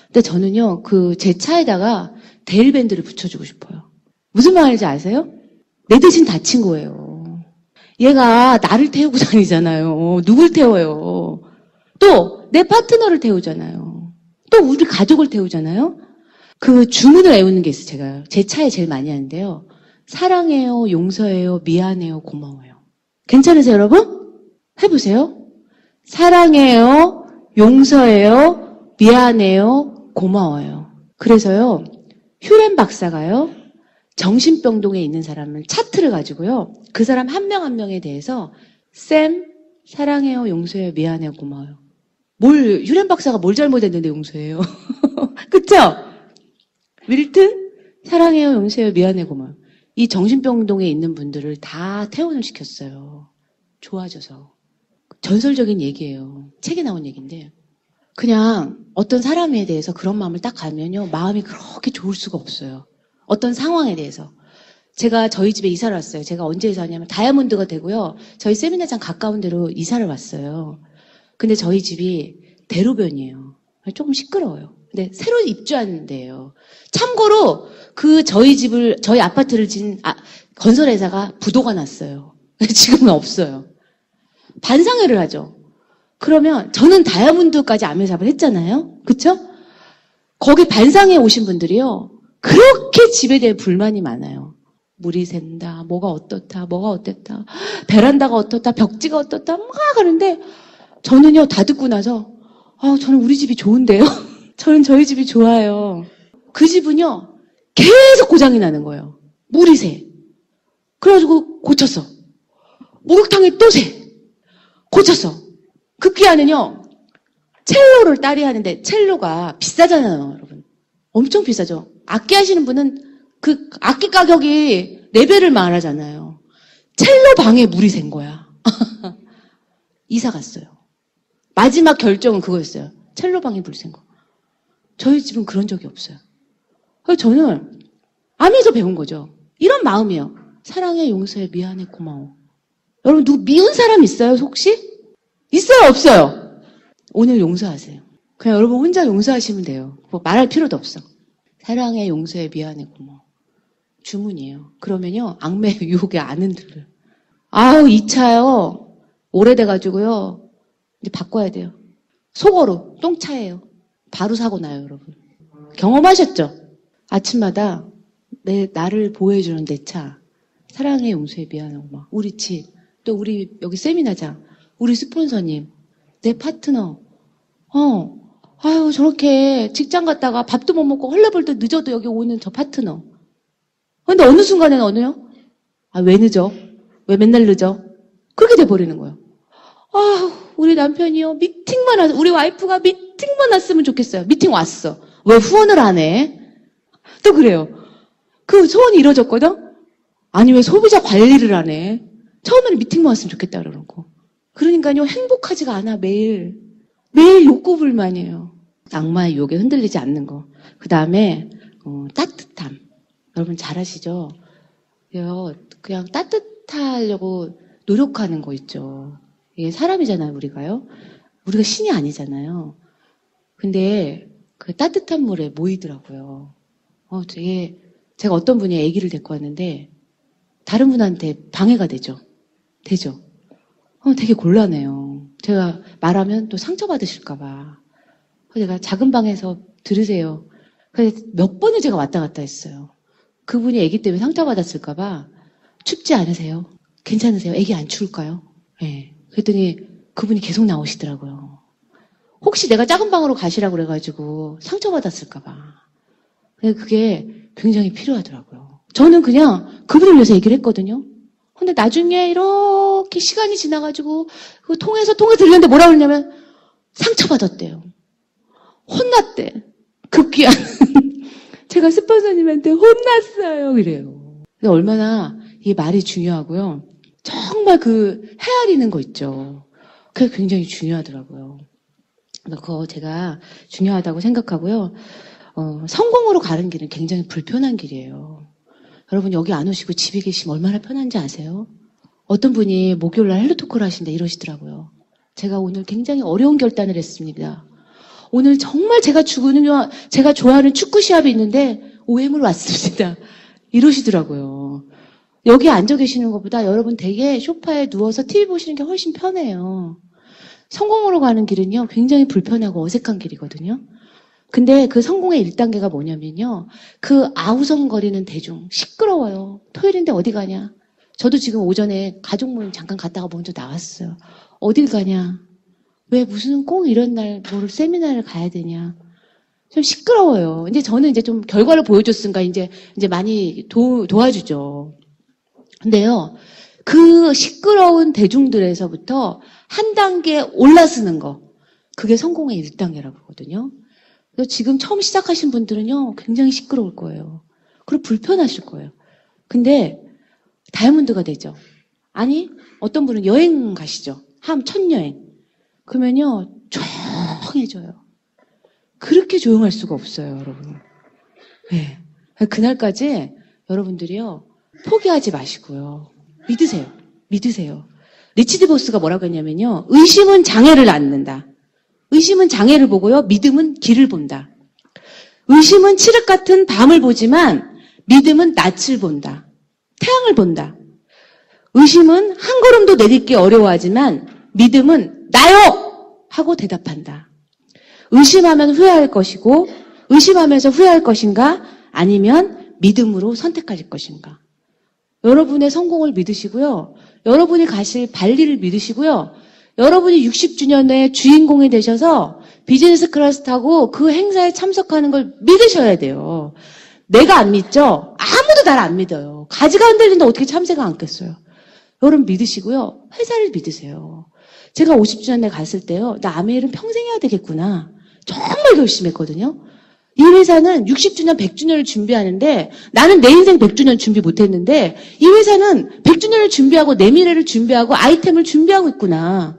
근데 저는요, 제 차에다가 데일밴드를 붙여주고 싶어요. 무슨 말인지 아세요? 내 대신 다친 거예요. 얘가 나를 태우고 다니잖아요. 누굴 태워요? 또 내 파트너를 태우잖아요. 또 우리 가족을 태우잖아요. 그 주문을 외우는 게 있어요. 제가 제 차에 제일 많이 하는데요. 사랑해요, 용서해요, 미안해요, 고마워요. 괜찮으세요, 여러분? 해보세요. 사랑해요, 용서해요, 미안해요, 고마워요. 그래서요, 휴렌 박사가요, 정신병동에 있는 사람을 차트를 가지고요, 그 사람 한 명 한 명에 대해서 쌤, 사랑해요, 용서해요, 미안해요, 고마워요. 휴렌 박사가 뭘 잘못했는데 용서해요. 그쵸? 밀튼, 사랑해요, 용서해요, 미안해요, 고마워요. 이 정신병동에 있는 분들을 다 퇴원을 시켰어요. 좋아져서. 전설적인 얘기예요. 책에 나온 얘기인데. 그냥 어떤 사람에 대해서 그런 마음을 딱 가면요. 마음이 그렇게 좋을 수가 없어요. 어떤 상황에 대해서. 제가 저희 집에 이사를 왔어요. 제가 언제 이사 왔냐면 다이아몬드가 되고요. 저희 세미나장 가까운 데로 이사를 왔어요. 근데 저희 집이 대로변이에요. 조금 시끄러워요. 근데 새로 입주한 데예요. 참고로 저희 아파트를 진 건설회사가 부도가 났어요. 지금은 없어요. 반상회를 하죠. 그러면 저는 다이아몬드까지 아메사업을 했잖아요. 그쵸? 거기 반상회에 오신 분들이요. 그렇게 집에 대해 불만이 많아요. 물이 샌다, 뭐가 어떻다, 뭐가 어땠다, 베란다가 어떻다, 벽지가 어떻다, 막 하는데 저는요, 다 듣고 나서 저는 우리 집이 좋은데요. 저는 저희 집이 좋아요. 그 집은요, 계속 고장이 나는 거예요. 물이 새. 그래가지고 고쳤어. 목욕탕에 또 새. 고쳤어. 급기야는요, 첼로를 딸이 하는데 첼로가 비싸잖아요, 여러분. 엄청 비싸죠. 악기 하시는 분은 그 악기 가격이 4배를 말하잖아요. 첼로 방에 물이 샌 거야. 이사 갔어요. 마지막 결정은 그거였어요. 첼로 방에 물이 샌 거. 저희 집은 그런 적이 없어요. 그래서 저는 암에서 배운 거죠. 이런 마음이에요. 사랑해, 용서해, 미안해, 고마워. 여러분 누구 미운 사람 있어요, 혹시? 있어요, 없어요? 오늘 용서하세요. 그냥 여러분 혼자 용서하시면 돼요. 뭐 말할 필요도 없어. 사랑해, 용서해, 미안해, 고마워. 주문이에요. 그러면요, 악매 유혹에 안 흔들려요. 이 차요, 오래돼가지고요, 이제 바꿔야 돼요. 속어로, 똥차예요. 바로 사고 나요, 여러분. 경험하셨죠? 아침마다 나를 보호해주는 내 차. 사랑해, 용서해, 미안해, 고마워. 우리 집, 또 우리 여기 세미나장, 우리 스폰서님, 내 파트너. 저렇게 직장 갔다가 밥도 못 먹고 헐레벌떡 늦어도 여기 오는 저 파트너. 근데 어느 순간에는 어느요? 왜 늦어? 왜 맨날 늦어? 그렇게 돼버리는 거예요. 우리 남편이요. 우리 와이프가 미팅만 왔으면 좋겠어요. 미팅 왔어. 왜 후원을 안 해? 또 그래요. 그 소원이 이루어졌거든? 아니, 왜 소비자 관리를 안 해? 처음에는 미팅만 왔으면 좋겠다 그러고. 그러니까요, 행복하지가 않아, 매일. 매일 욕구불만이에요. 악마의 유혹에 흔들리지 않는 거. 그 다음에, 따뜻함. 여러분 잘 아시죠? 그냥 따뜻하려고 노력하는 거 있죠. 이게 사람이잖아요, 우리가요. 우리가 신이 아니잖아요. 근데 그 따뜻한 물에 모이더라고요. 제가 어떤 분이 아기를 데리고 왔는데, 다른 분한테 방해가 되죠. 되게 곤란해요. 제가 말하면 또 상처받으실까봐. 제가 작은 방에서 들으세요. 그래서 몇 번을 제가 왔다 갔다 했어요. 그분이 아기 때문에 상처받았을까봐. 춥지 않으세요? 괜찮으세요? 아기 안 추울까요? 네. 그랬더니 그분이 계속 나오시더라고요. 혹시 내가 작은 방으로 가시라고 그래가지고 상처받았을까봐. 그게 굉장히 필요하더라고요. 저는 그냥 그분을 위해서 얘기를 했거든요. 근데 나중에 이렇게 시간이 지나가지고 통해서 들렸는데 뭐라 그러냐면 상처받았대요. 혼났대. 급기야. 제가 스폰서님한테 혼났어요. 그래요. 근데 얼마나 이 말이 중요하고요. 정말 헤아리는 거 있죠. 그게 굉장히 중요하더라고요. 그거 제가 중요하다고 생각하고요. 성공으로 가는 길은 굉장히 불편한 길이에요. 여러분 여기 안 오시고 집에 계시면 얼마나 편한지 아세요? 어떤 분이 목요일날 헬로토크를 하신다 이러시더라고요. 제가 오늘 굉장히 어려운 결단을 했습니다. 오늘 정말 제가 좋아하는 축구 시합이 있는데 오해물 왔습니다. 이러시더라고요. 여기 앉아 계시는 것보다 여러분 되게 소파에 누워서 TV 보시는 게 훨씬 편해요. 성공으로 가는 길은요, 굉장히 불편하고 어색한 길이거든요. 근데 그 성공의 1단계가 뭐냐면요, 그 아우성거리는 대중, 시끄러워요. 토요일인데 어디 가냐? 저도 지금 오전에 가족 모임 잠깐 갔다가 먼저 나왔어요. 어딜 가냐? 왜 무슨 꼭 이런 날 뭘 세미나를 가야 되냐? 좀 시끄러워요. 근데 저는 이제 좀 결과를 보여줬으니까 이제 많이 도와주죠. 근데요, 그 시끄러운 대중들에서부터 한 단계 올라서는 거, 그게 성공의 1단계라고 하거든요. 그래서 지금 처음 시작하신 분들은요, 굉장히 시끄러울 거예요. 그리고 불편하실 거예요. 근데 다이아몬드가 되죠. 아니, 어떤 분은 여행 가시죠. 첫 여행. 그러면요, 조용해져요. 그렇게 조용할 수가 없어요, 여러분. 네. 그날까지 여러분들이요, 포기하지 마시고요. 믿으세요. 믿으세요. 리치드 보스가 뭐라고 했냐면요, 의심은 장애를 낳는다. 의심은 장애를 보고요, 믿음은 길을 본다. 의심은 칠흑 같은 밤을 보지만 믿음은 낯을 본다. 태양을 본다. 의심은 한 걸음도 내딛기 어려워하지만 믿음은 나요! 하고 대답한다. 의심하면 후회할 것이고 의심하면서 후회할 것인가? 아니면 믿음으로 선택할 것인가? 여러분의 성공을 믿으시고요. 여러분이 가실 발리를 믿으시고요. 여러분이 60주년의 주인공이 되셔서 비즈니스 클래스 타고 그 행사에 참석하는 걸 믿으셔야 돼요. 내가 안 믿죠? 아무도 날 안 믿어요. 가지가 흔들린다 어떻게 참새가 앉겠어요. 여러분 믿으시고요. 회사를 믿으세요. 제가 50주년에 갔을 때요. 나 아메일은 평생 해야 되겠구나. 정말 결심했거든요. 이 회사는 60주년, 100주년을 준비하는데 나는 내 인생 100주년 준비 못했는데 이 회사는 100주년을 준비하고 내 미래를 준비하고 아이템을 준비하고 있구나.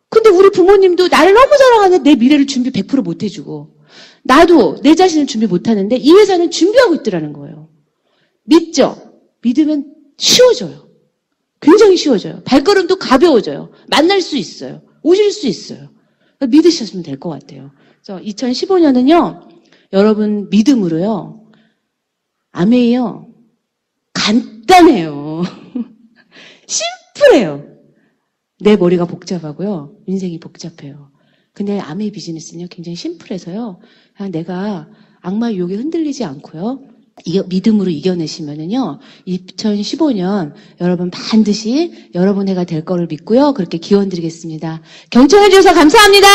근데 우리 부모님도 나를 너무 사랑하는데 내 미래를 준비 100% 못해주고 나도 내 자신을 준비 못하는데 이 회사는 준비하고 있더라는 거예요. 믿죠? 믿으면 쉬워져요. 굉장히 쉬워져요. 발걸음도 가벼워져요. 만날 수 있어요. 오실 수 있어요. 믿으셨으면 될 것 같아요. 그래서 2015년은요. 여러분 믿음으로요. 아메이요. 간단해요. 심플해요. 내 머리가 복잡하고요. 인생이 복잡해요. 근데 아메이 비즈니스는요. 굉장히 심플해서요. 그냥 내가 악마의 유혹에 흔들리지 않고요. 믿음으로 이겨내시면은요. 2015년 여러분 반드시 여러분 해가 될 거를 믿고요. 그렇게 기원 드리겠습니다. 경청해 주셔서 감사합니다.